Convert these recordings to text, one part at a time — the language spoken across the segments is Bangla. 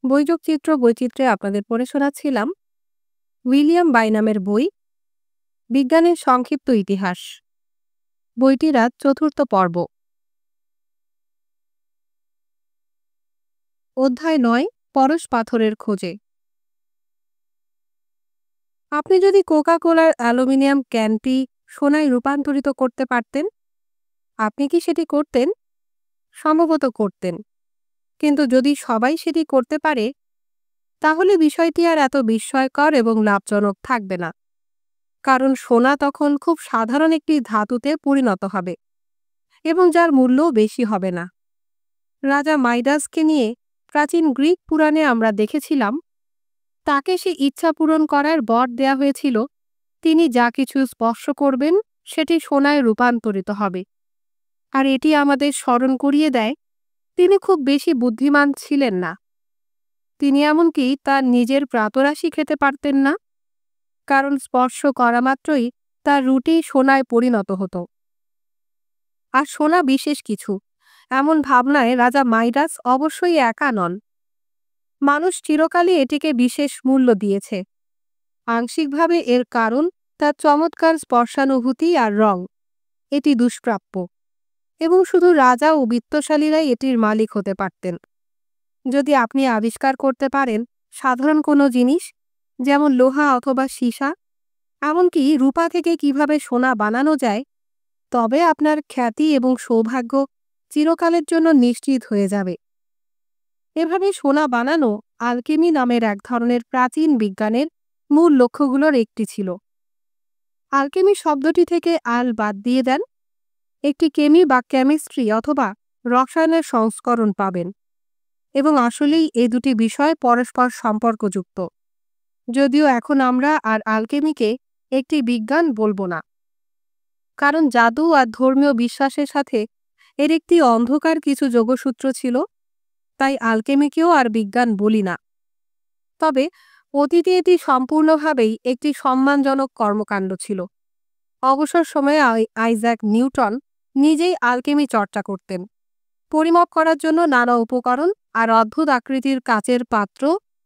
বৈযোগচিত্র বৈচিত্র্যে আপনাদের পড়ে শোনাচ্ছিলাম উইলিয়াম বাইনামের বই বিজ্ঞানের সংক্ষিপ্ত ইতিহাস। বইটির আজ চতুর্থ পর্ব। অধ্যায় ৯, পরশ পাথরের খোঁজে। আপনি যদি কোকা কোলার অ্যালুমিনিয়াম ক্যানটি সোনায় রূপান্তরিত করতে পারতেন, আপনি কি সেটি করতেন? সম্ভবত করতেন। কিন্তু যদি সবাই সেটি করতে পারে, তাহলে বিষয়টি আর এত বিস্ময়কর এবং লাভজনক থাকবে না। কারণ সোনা তখন খুব সাধারণ একটি ধাতুতে পরিণত হবে এবং যার মূল্যও বেশি হবে না। রাজা মাইডাসকে নিয়ে প্রাচীন গ্রিক পুরাণে আমরা দেখেছিলাম, তাকে সে ইচ্ছা পূরণ করার বর দেয়া হয়েছিল। তিনি যা কিছু স্পর্শ করবেন সেটি সোনায় রূপান্তরিত হবে। আর এটি আমাদের স্মরণ করিয়ে দেয়, তিনি খুব বেশি বুদ্ধিমান ছিলেন না। তিনি এমনকি তার নিজের প্রাতরাশি খেতে পারতেন না, কারণ স্পর্শ করা মাত্রই তার রুটি সোনায় পরিণত হতো। আর সোনা বিশেষ কিছু, এমন ভাবনায় রাজা মাইডাস অবশ্যই একা নন। মানুষ চিরকালই এটিকে বিশেষ মূল্য দিয়েছে। আংশিকভাবে এর কারণ তার চমৎকার স্পর্শানুভূতি আর রং। এটি দুষ্প্রাপ্য এবং শুধু রাজা ও বিত্তশালীরাই এটির মালিক হতে পারতেন। যদি আপনি আবিষ্কার করতে পারেন সাধারণ কোনো জিনিস, যেমন লোহা অথবা সীসা, এমনকি রূপা থেকে কিভাবে সোনা বানানো যায়, তবে আপনার খ্যাতি এবং সৌভাগ্য চিরকালের জন্য নিশ্চিত হয়ে যাবে। এভাবে সোনা বানানো আলকেমি নামের এক ধরনের প্রাচীন বিজ্ঞানের মূল লক্ষ্যগুলোর একটি ছিল। আলকেমি শব্দটি থেকে আল বাদ দিয়ে দেন, একটি কেমি বা কেমিস্ট্রি অথবা রসায়নের সংস্করণ পাবেন। এবং আসলেই এই দুটি বিষয় পরস্পর সম্পর্কযুক্ত, যদিও এখন আমরা আর আলকেমিকে একটি বিজ্ঞান বলবো না, কারণ জাদু আর ধর্মীয় বিশ্বাসের সাথে এর একটি অন্ধকার কিছু যোগসূত্র ছিল। তাই আলকেমিকেও আর বিজ্ঞান বলি না। তবে অতীতে এটি সম্পূর্ণভাবেই একটি সম্মানজনক কর্মকাণ্ড ছিল। অবসর সময়ে আইজ্যাক নিউটন নিজেই আলকেমি চর্চা করতেন। পরিমাপ করার জন্য নানা উপকরণ আর অদ্ভুত আকৃতির কাচের পাত্র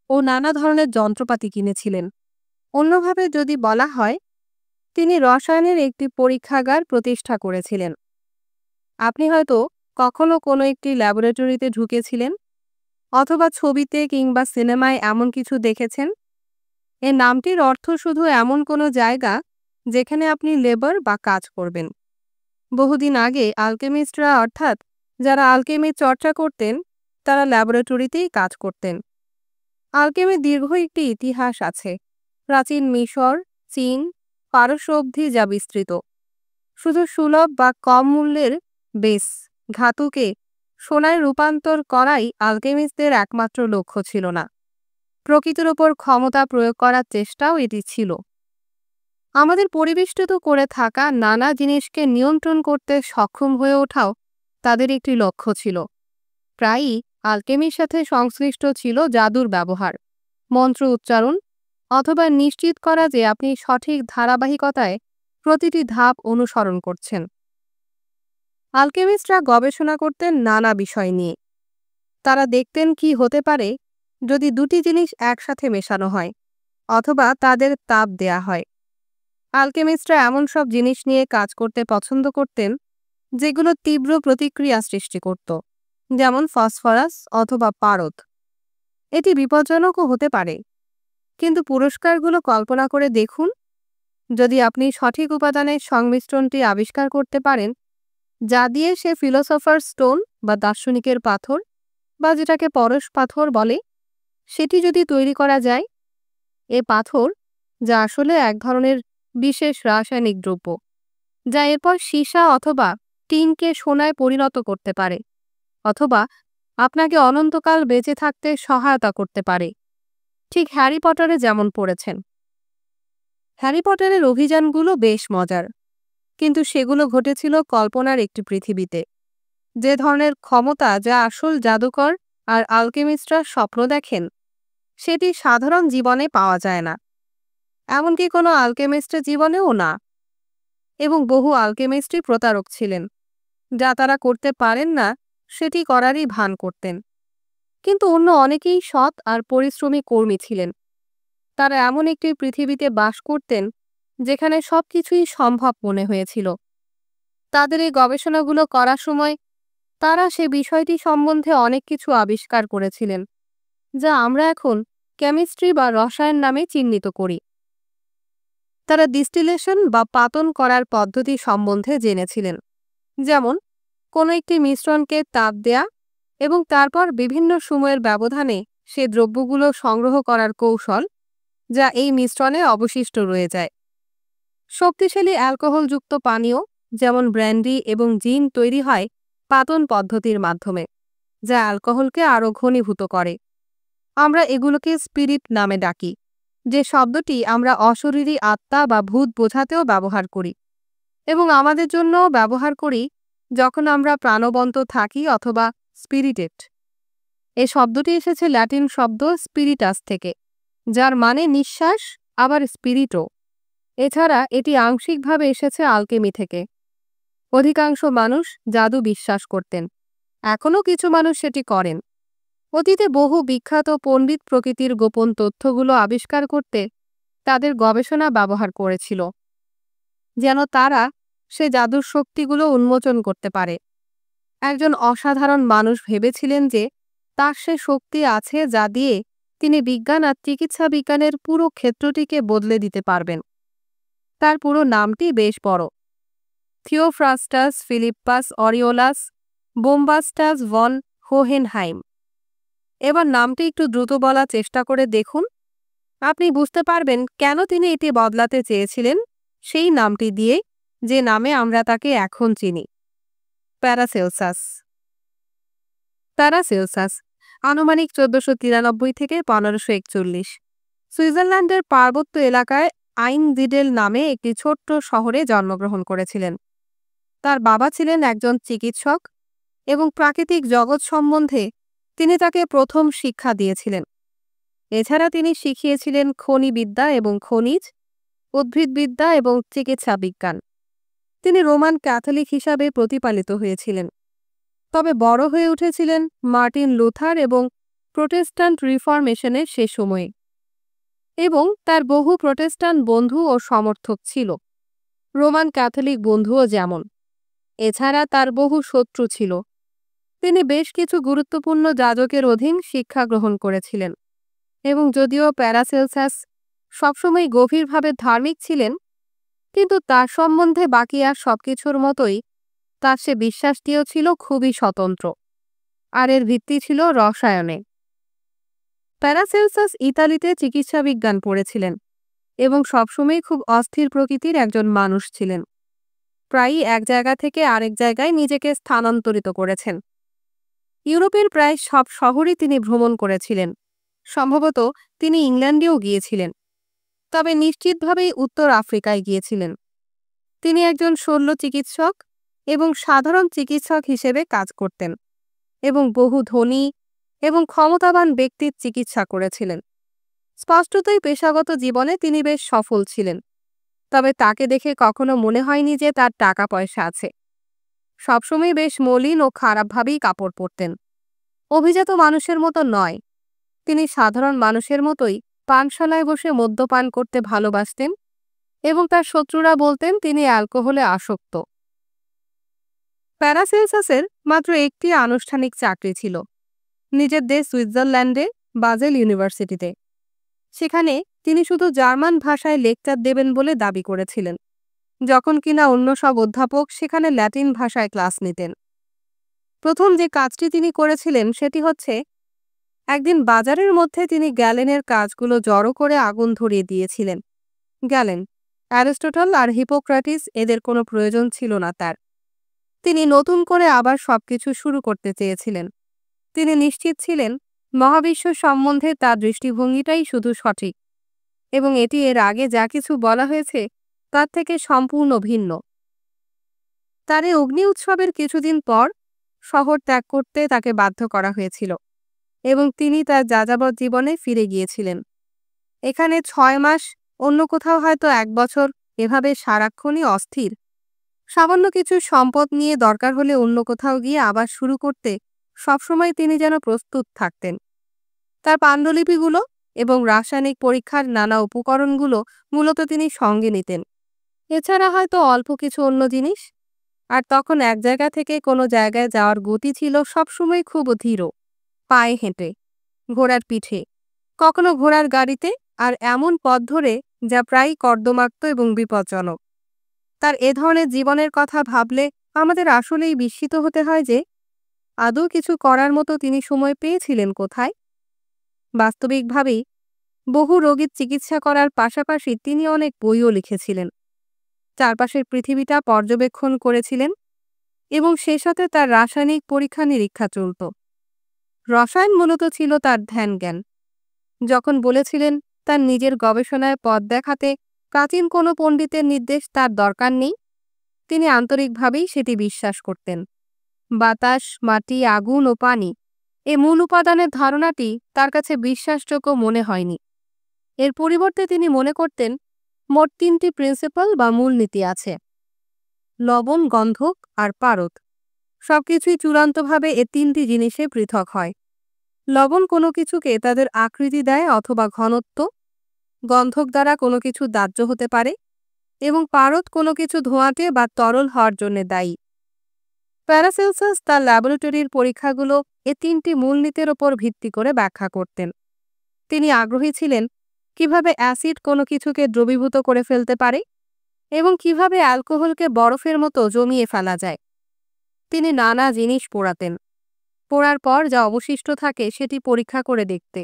ও নানা ধরনের যন্ত্রপাতি কিনেছিলেন। অন্যভাবে যদি বলা হয়, তিনি রসায়নের একটি পরীক্ষাগার প্রতিষ্ঠা করেছিলেন। আপনি হয়তো কখনো কোনো একটি ল্যাবরেটরিতে ঢুকেছিলেন, অথবা ছবিতে কিংবা সিনেমায় এমন কিছু দেখেছেন। এর নামটির অর্থ শুধু এমন কোনো জায়গা যেখানে আপনি লেবার বা কাজ করবেন। বহুদিন আগে আলকেমিস্টরা, অর্থাৎ যারা আলকেমির চর্চা করতেন, তারা ল্যাবরেটরিতেই কাজ করতেন। আলকেমির দীর্ঘ একটি ইতিহাস আছে। প্রাচীন মিশর, চীন, পারস্য অবধি যা বিস্তৃত। শুধু সুলভ বা কম মূল্যের বেস ধাতুকে সোনায় রূপান্তর করাই আলকেমিস্টদের একমাত্র লক্ষ্য ছিল না। প্রকৃতির ওপর ক্ষমতা প্রয়োগ করার চেষ্টাও এটি ছিল। আমাদের পরিবেষ্টিত করে থাকা নানা জিনিসকে নিয়ন্ত্রণ করতে সক্ষম হয়ে ওঠাও তাদের একটি লক্ষ্য ছিল। প্রায়ই আলকেমির সাথে সংশ্লিষ্ট ছিল জাদুর ব্যবহার, মন্ত্র উচ্চারণ, অথবা নিশ্চিত করা যে আপনি সঠিক ধারাবাহিকতায় প্রতিটি ধাপ অনুসরণ করছেন। আলকেমিস্টরা গবেষণা করতেন নানা বিষয় নিয়ে। তারা দেখতেন কি হতে পারে যদি দুটি জিনিস একসাথে মেশানো হয় অথবা তাদের তাপ দেয়া হয়। আলকেমিস্টরা এমন সব জিনিস নিয়ে কাজ করতে পছন্দ করতেন যেগুলো তীব্র প্রতিক্রিয়া সৃষ্টি করত, যেমন ফসফরাস অথবা পারদ। এটি বিপজ্জনকও হতে পারে, কিন্তু পুরস্কারগুলো কল্পনা করে দেখুন। যদি আপনি সঠিক উপাদানের সংমিশ্রণটি আবিষ্কার করতে পারেন, যা দিয়ে সে ফিলোসফার স্টোন বা দার্শনিকের পাথর, বা যেটাকে পরশ পাথর বলে, সেটি যদি তৈরি করা যায়। এ পাথর, যা আসলে এক ধরনের বিশেষ রাসায়নিক দ্রব্য, যা এরপর সীসা অথবা টিনকে সোনায় পরিণত করতে পারে, অথবা আপনাকে অনন্তকাল বেঁচে থাকতে সহায়তা করতে পারে, ঠিক হ্যারি পটারে যেমন পড়েছেন। হ্যারি পটারের অভিযানগুলো বেশ মজার, কিন্তু সেগুলো ঘটেছিল কল্পনার একটি পৃথিবীতে। যে ধরনের ক্ষমতা যা আসল জাদুকর আর আলকেমিস্টরা স্বপ্ন দেখেন, সেটি সাধারণ জীবনে পাওয়া যায় না, এমনকি কোনো আলকেমিস্টের জীবনেও না। এবং বহু আলকেমিস্টই প্রতারক ছিলেন। যা তারা করতে পারেন না সেটি করারই ভান করতেন। কিন্তু অন্য অনেকেই সৎ আর পরিশ্রমী কর্মী ছিলেন। তারা এমন একটি পৃথিবীতে বাস করতেন যেখানে সবকিছুই সম্ভব মনে হয়েছিল। তাদের এই গবেষণাগুলো করার সময় তারা সে বিষয়টি সম্বন্ধে অনেক কিছু আবিষ্কার করেছিলেন, যা আমরা এখন কেমিস্ট্রি বা রসায়ন নামে চিহ্নিত করি। তারা ডিস্টিলেশন বা পাতন করার পদ্ধতি সম্বন্ধে জেনেছিলেন, যেমন কোনো একটি মিশ্রণকে তাপ দেয়া এবং তারপর বিভিন্ন সময়ের ব্যবধানে সে দ্রব্যগুলো সংগ্রহ করার কৌশল, যা এই মিশ্রণে অবশিষ্ট রয়ে যায়। শক্তিশালী অ্যালকোহলযুক্ত পানীয় যেমন ব্র্যান্ডি এবং জিন তৈরি হয় পাতন পদ্ধতির মাধ্যমে, যা অ্যালকোহলকে আরও ঘনীভূত করে। আমরা এগুলোকে স্পিরিট নামে ডাকি, যে শব্দটি আমরা অশরীরী আত্মা বা ভূত বোঝাতেও ব্যবহার করি এবং আমাদের জন্য ব্যবহার করি যখন আমরা প্রাণবন্ত থাকি অথবা স্পিরিটেড। এই শব্দটি এসেছে ল্যাটিন শব্দ স্পিরিটাস থেকে, যার মানে নিঃশ্বাস, আবার স্পিরিটও। এছাড়া এটি আংশিকভাবে এসেছে আলকেমি থেকে। অধিকাংশ মানুষ জাদু বিশ্বাস করতেন, এখনও কিছু মানুষ সেটি করেন। অতীতে বহু বিখ্যাত পণ্ডিত প্রকৃতির গোপন তথ্যগুলো আবিষ্কার করতে তাদের গবেষণা ব্যবহার করেছিল, যেন তারা সে জাদুর শক্তিগুলো উন্মোচন করতে পারে। একজন অসাধারণ মানুষ ভেবেছিলেন যে তার সে শক্তি আছে যা দিয়ে তিনি বিজ্ঞান আর চিকিৎসা বিজ্ঞানের পুরো ক্ষেত্রটিকে বদলে দিতে পারবেন। তার পুরো নামটি বেশ বড়, থিওফ্রাস্টাস ফিলিপ্পাস অরিওলাস বোম্বাস্টাস ভন হোহেনহাইম। এবার নামটি একটু দ্রুত বলার চেষ্টা করে দেখুন। আপনি বুঝতে পারবেন কেন তিনি এটি বদলাতে চেয়েছিলেন সেই নামটি দিয়ে, যে নামে আমরা তাকে এখন চিনি, প্যারাসেলসাস। প্যারাসেলসাস আনুমানিক 1493 থেকে 1541 সুইজারল্যান্ডের পার্বত্য এলাকায় আইনজিডেল নামে একটি ছোট্ট শহরে জন্মগ্রহণ করেছিলেন। তার বাবা ছিলেন একজন চিকিৎসক এবং প্রাকৃতিক জগৎ সম্বন্ধে তিনি তাকে প্রথম শিক্ষা দিয়েছিলেন। এছাড়া তিনি শিখিয়েছিলেন খনিবিদ্যা এবং খনিজ, উদ্ভিদবিদ্যা এবং চিকিৎসা বিজ্ঞান। তিনি রোমান ক্যাথলিক হিসাবে প্রতিপালিত হয়েছিলেন, তবে বড় হয়ে উঠেছিলেন মার্টিন লুথার এবং প্রোটেস্ট্যান্ট রিফরমেশনের সে সময়ে, এবং তার বহু প্রোটেস্ট্যান্ট বন্ধু ও সমর্থক ছিল, রোমান ক্যাথলিক বন্ধুও যেমন। এছাড়া তার বহু শত্রু ছিল। তিনি বেশ কিছু গুরুত্বপূর্ণ যাজকের অধীন শিক্ষা গ্রহণ করেছিলেন, এবং যদিও প্যারাসেলসাস সবসময় গভীরভাবে ধার্মিক ছিলেন, কিন্তু তার সম্বন্ধে বাকি আর সবকিছুর মতোই তার সে বিশ্বাসটিও ছিল খুবই স্বতন্ত্র, আর এর ভিত্তি ছিল রসায়নে। প্যারাসেলসাস ইতালিতে চিকিৎসা বিজ্ঞান পড়েছিলেন এবং সবসময় খুব অস্থির প্রকৃতির একজন মানুষ ছিলেন। প্রায়ই এক জায়গা থেকে আরেক জায়গায় নিজেকে স্থানান্তরিত করেছেন। ইউরোপের প্রায় সব শহরই তিনি ভ্রমণ করেছিলেন। সম্ভবত তিনি ইংল্যান্ডেও গিয়েছিলেন, তবে নিশ্চিতভাবেই উত্তর আফ্রিকায় গিয়েছিলেন। তিনি একজন শল্য চিকিৎসক এবং সাধারণ চিকিৎসক হিসেবে কাজ করতেন এবং বহু ধনী এবং ক্ষমতাবান ব্যক্তির চিকিৎসা করেছিলেন। স্পষ্টতই পেশাগত জীবনে তিনি বেশ সফল ছিলেন, তবে তাকে দেখে কখনো মনে হয়নি যে তার টাকা পয়সা আছে। সবসময় বেশ মলিন ও খারাপভাবেই কাপড় পরতেন। অভিজাত মানুষের মতো নয়, তিনি সাধারণ মানুষের মতোই পানশালায় বসে মদ্যপান করতে ভালোবাসতেন এবং তার শত্রুরা বলতেন তিনি অ্যালকোহলে আসক্ত। প্যারাসেলসাসের মাত্র একটি আনুষ্ঠানিক চাকরি ছিল, নিজের দেশ সুইজারল্যান্ডে বাজেল ইউনিভার্সিটিতে। সেখানে তিনি শুধু জার্মান ভাষায় লেকচার দেবেন বলে দাবি করেছিলেন, যখন কিনা অন্য সব অধ্যাপক সেখানে ল্যাটিন ভাষায় ক্লাস নিতেন। প্রথম যে কাজটি তিনি করেছিলেন সেটি হচ্ছে, একদিন বাজারের মধ্যে তিনি গ্যালেনের কাজগুলো জড়ো করে আগুন ধরিয়ে দিয়েছিলেন। গ্যালেন, অ্যারিস্টটল আর হিপোক্রাটিস, এদের কোনো প্রয়োজন ছিল না তার। তিনি নতুন করে আবার সবকিছু শুরু করতে চেয়েছিলেন। তিনি নিশ্চিত ছিলেন মহাবিশ্ব সম্বন্ধে তার দৃষ্টিভঙ্গিটাই শুধু সঠিক, এবং এটি এর আগে যা কিছু বলা হয়েছে তার থেকে সম্পূর্ণ ভিন্ন। তার এই অগ্নি উৎসবের কিছুদিন পর শহর ত্যাগ করতে তাকে বাধ্য করা হয়েছিল এবং তিনি তার যাযাবর জীবনে ফিরে গিয়েছিলেন। এখানে 6 মাস, অন্য কোথাও হয়তো 1 বছর, এভাবে সারাক্ষণই অস্থির। সামান্য কিছু সম্পদ নিয়ে দরকার হলে অন্য কোথাও গিয়ে আবার শুরু করতে সবসময় তিনি যেন প্রস্তুত থাকতেন। তার পাণ্ডুলিপিগুলো এবং রাসায়নিক পরীক্ষার নানা উপকরণগুলো মূলত তিনি সঙ্গে নিতেন। এছাড়া হয়তো অল্প কিছু অন্য জিনিস। আর তখন এক জায়গা থেকে কোনো জায়গায় যাওয়ার গতি ছিল সবসময় খুব ধীর, পায়ে হেঁটে, ঘোড়ার পিঠে, কখনো ঘোড়ার গাড়িতে, আর এমন পথ ধরে যা প্রায়ই কর্দমাক্ত এবং বিপজ্জনক। তার এ ধরনের জীবনের কথা ভাবলে আমাদের আসলেই বিস্মিত হতে হয় যে আদৌ কিছু করার মতো তিনি সময় পেয়েছিলেন কোথায়। বাস্তবিকভাবেই বহু রোগীর চিকিৎসা করার পাশাপাশি তিনি অনেক বইও লিখেছিলেন, চারপাশের পৃথিবীটা পর্যবেক্ষণ করেছিলেন এবং সে সাথে তার রাসায়নিক পরীক্ষা নিরীক্ষা চলত। রসায়ন মূলত ছিল তার ধ্যান জ্ঞান। যখন বলেছিলেন তার নিজের গবেষণায় পথ দেখাতে প্রাচীন কোনো পণ্ডিতের নির্দেশ তার দরকার নেই, তিনি আন্তরিকভাবেই সেটি বিশ্বাস করতেন। বাতাস, মাটি, আগুন ও পানি, এ মূল উপাদানের ধারণাটি তার কাছে বিশ্বাসযোগ্য মনে হয়নি। এর পরিবর্তে তিনি মনে করতেন মোট 3টি প্রিন্সিপাল বা মূলনীতি আছে: লবণ, গন্ধক আর পারদ। সবকিছুই চূড়ান্তভাবে এ 3টি জিনিসে পৃথক হয়। লবণ কোনো কিছুকে তাদের আকৃতি দেয় অথবা ঘনত্ব, গন্ধক দ্বারা কোনো কিছু দাহ্য হতে পারে এবং পারদ কোনো কিছু ধোঁয়াটে বা তরল হওয়ার জন্য দায়ী। প্যারাসেলসাস তার ল্যাবরেটরির পরীক্ষাগুলো এ 3টি মূলনীতির ওপর ভিত্তি করে ব্যাখ্যা করতেন। তিনি আগ্রহী ছিলেন কিভাবে অ্যাসিড কোনো কিছুকে দ্রবীভূত করে ফেলতে পারে এবং কিভাবে অ্যালকোহলকে বরফের মতো জমিয়ে ফেলা যায়। তিনি নানা জিনিস পোড়াতেন, পোড়ার পর যা অবশিষ্ট থাকে সেটি পরীক্ষা করে দেখতে।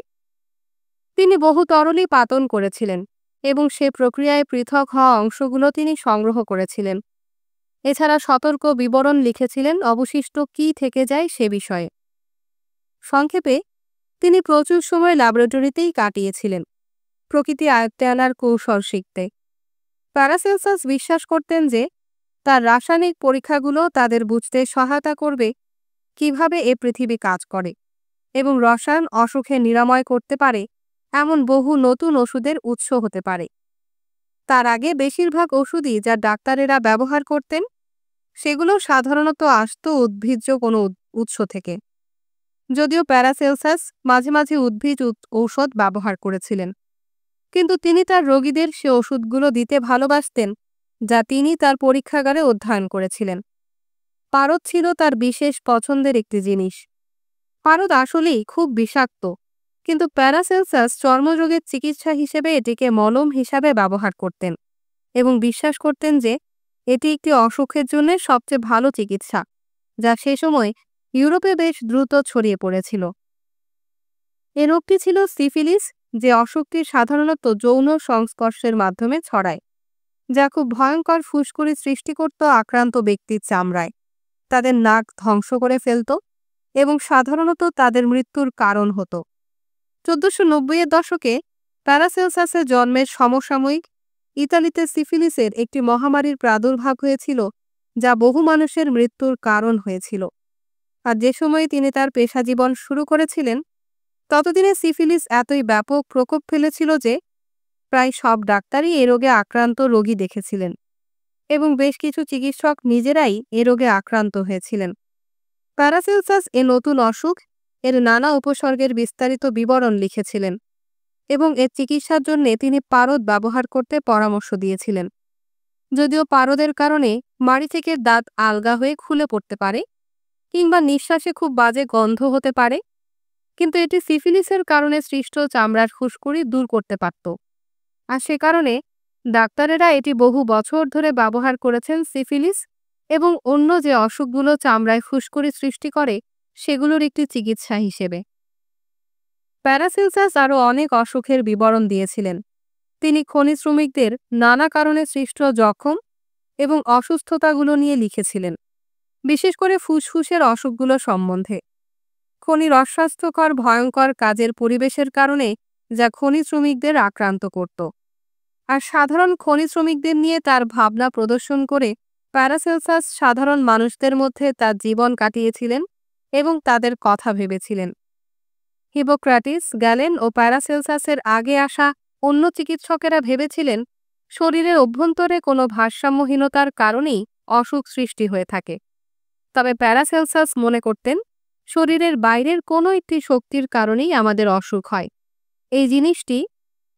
তিনি বহু তরলই পাতন করেছিলেন এবং সে প্রক্রিয়ায় পৃথক হওয়া অংশগুলো তিনি সংগ্রহ করেছিলেন। এছাড়া সতর্ক বিবরণ লিখেছিলেন অবশিষ্ট কী থেকে যায় সে বিষয়ে। সংক্ষেপে, তিনি প্রচুর সময় ল্যাবরেটরিতেই কাটিয়েছিলেন, প্রকৃতি আয়ত্তে আনার কৌশল শিখতে। প্যারাসেলসাস বিশ্বাস করতেন যে তার রাসায়নিক পরীক্ষাগুলো তাদের বুঝতে সহায়তা করবে কিভাবে এ পৃথিবী কাজ করে এবং রসায়ন অসুখে নিরাময় করতে পারে এমন বহু নতুন ওষুধের উৎস হতে পারে। তার আগে বেশিরভাগ ওষুধই যা ডাক্তারেরা ব্যবহার করতেন সেগুলো সাধারণত আসত উদ্ভিজ্জ কোনো উৎস থেকে, যদিও প্যারাসেলসাস মাঝে মাঝে উদ্ভিজ ঔষধ ব্যবহার করেছিলেন। কিন্তু তিনি তার রোগীদের সে ওষুধগুলো দিতে ভালোবাসতেন যা তিনি তার পরীক্ষাগারে অধ্যয়ন করেছিলেন। পারদ ছিল তার বিশেষ পছন্দের একটি জিনিস। পারদ আসলেই খুব বিষাক্ত, কিন্তু প্যারাসেলসাস চর্মরোগের চিকিৎসা হিসেবে এটিকে মলম হিসাবে ব্যবহার করতেন এবং বিশ্বাস করতেন যে এটি একটি অসুখের জন্য সবচেয়ে ভালো চিকিৎসা, যা সে সময় ইউরোপে বেশ দ্রুত ছড়িয়ে পড়েছিল। এ রোগটি ছিল সিফিলিস, যে অসুখটি সাধারণত যৌন সংস্পর্শের মাধ্যমে ছড়ায়, যা খুব ভয়ঙ্কর ফুসকুড়ি সৃষ্টি করত আক্রান্ত ব্যক্তির চামড়ায়, তাদের নাক ধ্বংস করে ফেলত এবং সাধারণত তাদের মৃত্যুর কারণ হতো। 1490-এর দশকে প্যারাসেলসাসের জন্মের সমসাময়িক ইতালিতে সিফিলিসের একটি মহামারীর প্রাদুর্ভাব হয়েছিল যা বহু মানুষের মৃত্যুর কারণ হয়েছিল। আর যে সময়ে তিনি তার পেশাজীবন শুরু করেছিলেন ততদিনে সিফিলিস এতই ব্যাপক প্রকোপ ফেলেছিল যে প্রায় সব ডাক্তারই এ রোগে আক্রান্ত রোগী দেখেছিলেন এবং বেশ কিছু চিকিৎসক নিজেরাই এ রোগে আক্রান্ত হয়েছিলেন। প্যারাসেলসাস এ নতুন অসুখ, এর নানা উপসর্গের বিস্তারিত বিবরণ লিখেছিলেন এবং এর চিকিৎসার জন্য তিনি পারদ ব্যবহার করতে পরামর্শ দিয়েছিলেন। যদিও পারদের কারণে মাড়ি থেকে দাঁত আলগা হয়ে খুলে পড়তে পারে কিংবা নিঃশ্বাসে খুব বাজে গন্ধ হতে পারে, কিন্তু এটি সিফিলিসের কারণে সৃষ্ট চামড়ার ফুসকুড়ি দূর করতে পারত। আর সে কারণে ডাক্তারেরা এটি বহু বছর ধরে ব্যবহার করেছেন সিফিলিস এবং অন্য যে অসুখগুলো চামড়ায় ফুসকুড়ি সৃষ্টি করে সেগুলোর একটি চিকিৎসা হিসেবে। প্যারাসেলসাস আরও অনেক অসুখের বিবরণ দিয়েছিলেন। তিনি খনি শ্রমিকদের নানা কারণে সৃষ্ট জখম এবং অসুস্থতাগুলো নিয়ে লিখেছিলেন, বিশেষ করে ফুসফুসের অসুখগুলো সম্বন্ধে। খনির অস্বাস্থ্যকর ভয়ঙ্কর কাজের পরিবেশের কারণে যা খনি শ্রমিকদের আক্রান্ত করত। আর সাধারণ খনি শ্রমিকদের নিয়ে তার ভাবনা প্রদর্শন করে প্যারাসেলসাস সাধারণ মানুষদের মধ্যে তার জীবন কাটিয়েছিলেন এবং তাদের কথা ভেবেছিলেন। হিপোক্রাটিস, গ্যালেন ও প্যারাসেলসাসের আগে আসা অন্য চিকিৎসকেরা ভেবেছিলেন শরীরের অভ্যন্তরে কোনো ভারসাম্যহীনতার কারণেই অসুখ সৃষ্টি হয়ে থাকে। তবে প্যারাসেলসাস মনে করতেন শরীরের বাইরের কোনো একটি শক্তির কারণেই আমাদের অসুখ হয়। এই জিনিসটি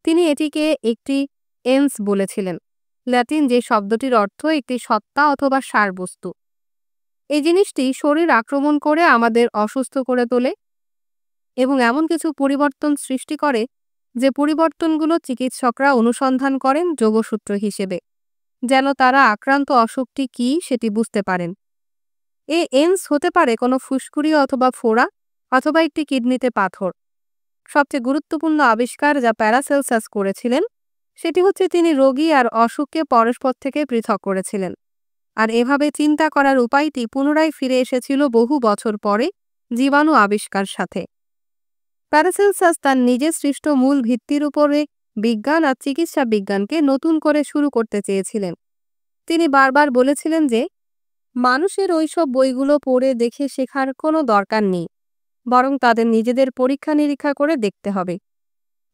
তিনি এটিকে একটি এন্স বলেছিলেন, ল্যাটিন যে শব্দটির অর্থ একটি সত্তা অথবা সারবস্তু। এই জিনিসটি শরীর আক্রমণ করে আমাদের অসুস্থ করে তোলে এবং এমন কিছু পরিবর্তন সৃষ্টি করে যে পরিবর্তনগুলো চিকিৎসকরা অনুসন্ধান করেন যোগসূত্র হিসেবে, যেন তারা আক্রান্ত অসুখটি কী সেটি বুঝতে পারেন। এন্স হতে পারে কোনো ফুসকুড়ি অথবা ফোড়া অথবা একটি কিডনিতে পাথর। সবচেয়ে গুরুত্বপূর্ণ আবিষ্কার যা প্যারাসেলসাস করেছিলেন সেটি হচ্ছে তিনি রোগী আর অসুখকে পরস্পর থেকে পৃথক করেছিলেন, আর এভাবে চিন্তা করার উপায়টি পুনরায় ফিরে এসেছিল বহু বছর পরে জীবাণু আবিষ্কার সাথে। প্যারাসেলসাস তার নিজের সৃষ্ট মূল ভিত্তির উপরে বিজ্ঞান আর চিকিৎসা বিজ্ঞানকে নতুন করে শুরু করতে চেয়েছিলেন। তিনি বারবার বলেছিলেন যে মানুষের ওইসব বইগুলো পড়ে দেখে শেখার কোনো দরকার নেই, বরং তাদের নিজেদের পরীক্ষা নিরীক্ষা করে দেখতে হবে।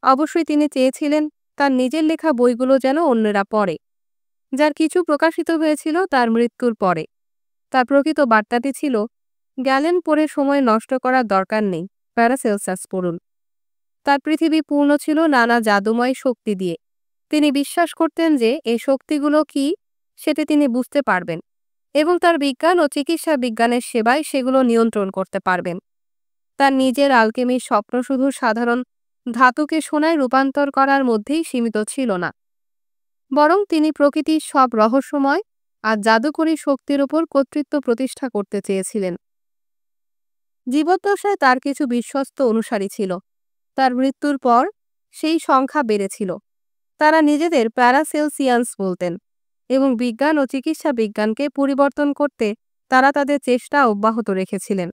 অবশ্যই তিনি চেয়েছিলেন তার নিজের লেখা বইগুলো যেন অন্যরা পড়ে, যার কিছু প্রকাশিত হয়েছিল তার মৃত্যুর পরে। তার প্রকৃত বার্তাটি ছিল, গ্যালেন পড়ে সময় নষ্ট করার দরকার নেই, প্যারাসেলসাস পড়ুন। তার পৃথিবী পূর্ণ ছিল নানা জাদুময় শক্তি দিয়ে। তিনি বিশ্বাস করতেন যে এই শক্তিগুলো কি সেটি তিনি বুঝতে পারবেন এবং তার বিজ্ঞান ও চিকিৎসা বিজ্ঞানের সেবায় সেগুলো নিয়ন্ত্রণ করতে পারবেন। তার নিজের আলকেমির স্বপ্ন শুধু সাধারণ ধাতুকে সোনায় রূপান্তর করার মধ্যেই সীমিত ছিল না, বরং তিনি প্রকৃতির সব রহস্যময় আর জাদুকরী শক্তির উপর কর্তৃত্ব প্রতিষ্ঠা করতে চেয়েছিলেন। জীবদ্দশায় তার কিছু বিশ্বস্ত অনুসারী ছিল। তার মৃত্যুর পর সেই সংখ্যা বেড়েছিল। তারা নিজেদের প্যারাসেলসিয়ান্স বলতেন এবং বিজ্ঞান ও চিকিৎসা বিজ্ঞানকে পরিবর্তন করতে তারা তাদের চেষ্টা অব্যাহত রেখেছিলেন,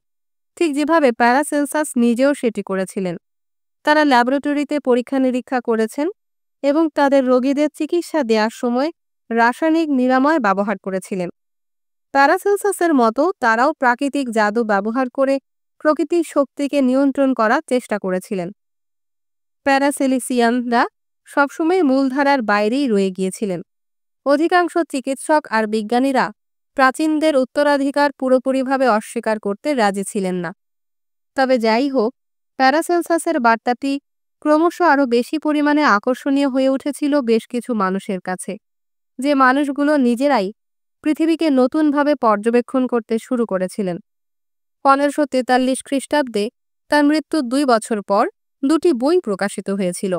ঠিক যেভাবে প্যারাসেলসাস নিজেও সেটি করেছিলেন। তারা ল্যাবরেটরিতে পরীক্ষা নিরীক্ষা করেছেন এবং তাদের রোগীদের চিকিৎসা দেওয়ার সময় রাসায়নিক নিরাময় ব্যবহার করেছিলেন। প্যারাসেলসাসের মতো তারাও প্রাকৃতিক জাদু ব্যবহার করে প্রকৃতির শক্তিকে নিয়ন্ত্রণ করার চেষ্টা করেছিলেন। প্যারাসেলিসিয়ানরা সবসময় মূলধারার বাইরেই রয়ে গিয়েছিলেন। অধিকাংশ চিকিৎসক আর বিজ্ঞানীরা প্রাচীনদের উত্তরাধিকার পুরোপুরিভাবে অস্বীকার করতে রাজি ছিলেন না। তবে যাই হোক, প্যারাসেলসাসের বার্তাটি ক্রমশ আরও বেশি পরিমাণে আকর্ষণীয় হয়ে উঠেছিল বেশ কিছু মানুষের কাছে, যে মানুষগুলো নিজেরাই পৃথিবীকে নতুনভাবে পর্যবেক্ষণ করতে শুরু করেছিলেন। 1543 খ্রিস্টাব্দে তার মৃত্যুর 2 বছর পর 2টি বই প্রকাশিত হয়েছিল,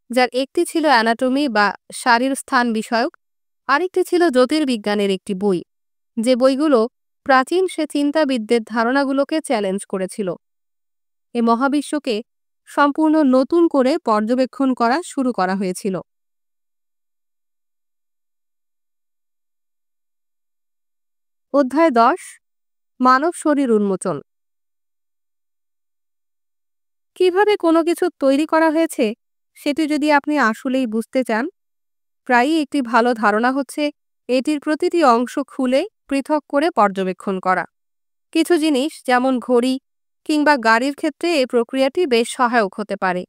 যার একটি ছিল অ্যানাটমি বা শারীর স্থান বিষয়ক, আরেকটি ছিল জ্যোতির্বিজ্ঞানের একটি বই, যে বইগুলো প্রাচীন সে চিন্তাবিদদের ধারণাগুলোকে চ্যালেঞ্জ করেছিল। এ মহাবিশ্বকে সম্পূর্ণ নতুন করে পর্যবেক্ষণ করা শুরু করা হয়েছিল। অধ্যায় 10, মানব শরীর উন্মোচন। কিভাবে কোনো কিছু তৈরি করা হয়েছে সেটি যদি আপনি আসলেই বুঝতে চান, প্রায়ই একটি ভালো ধারণা হচ্ছে এটির প্রতিটি অংশ খুলে পৃথক করে পর্যবেক্ষণ করা। কিছু জিনিস যেমন ঘড়ি কিংবা গাড়ির ক্ষেত্রে এই প্রক্রিয়াটি বেশ সহায়ক হতে পারে।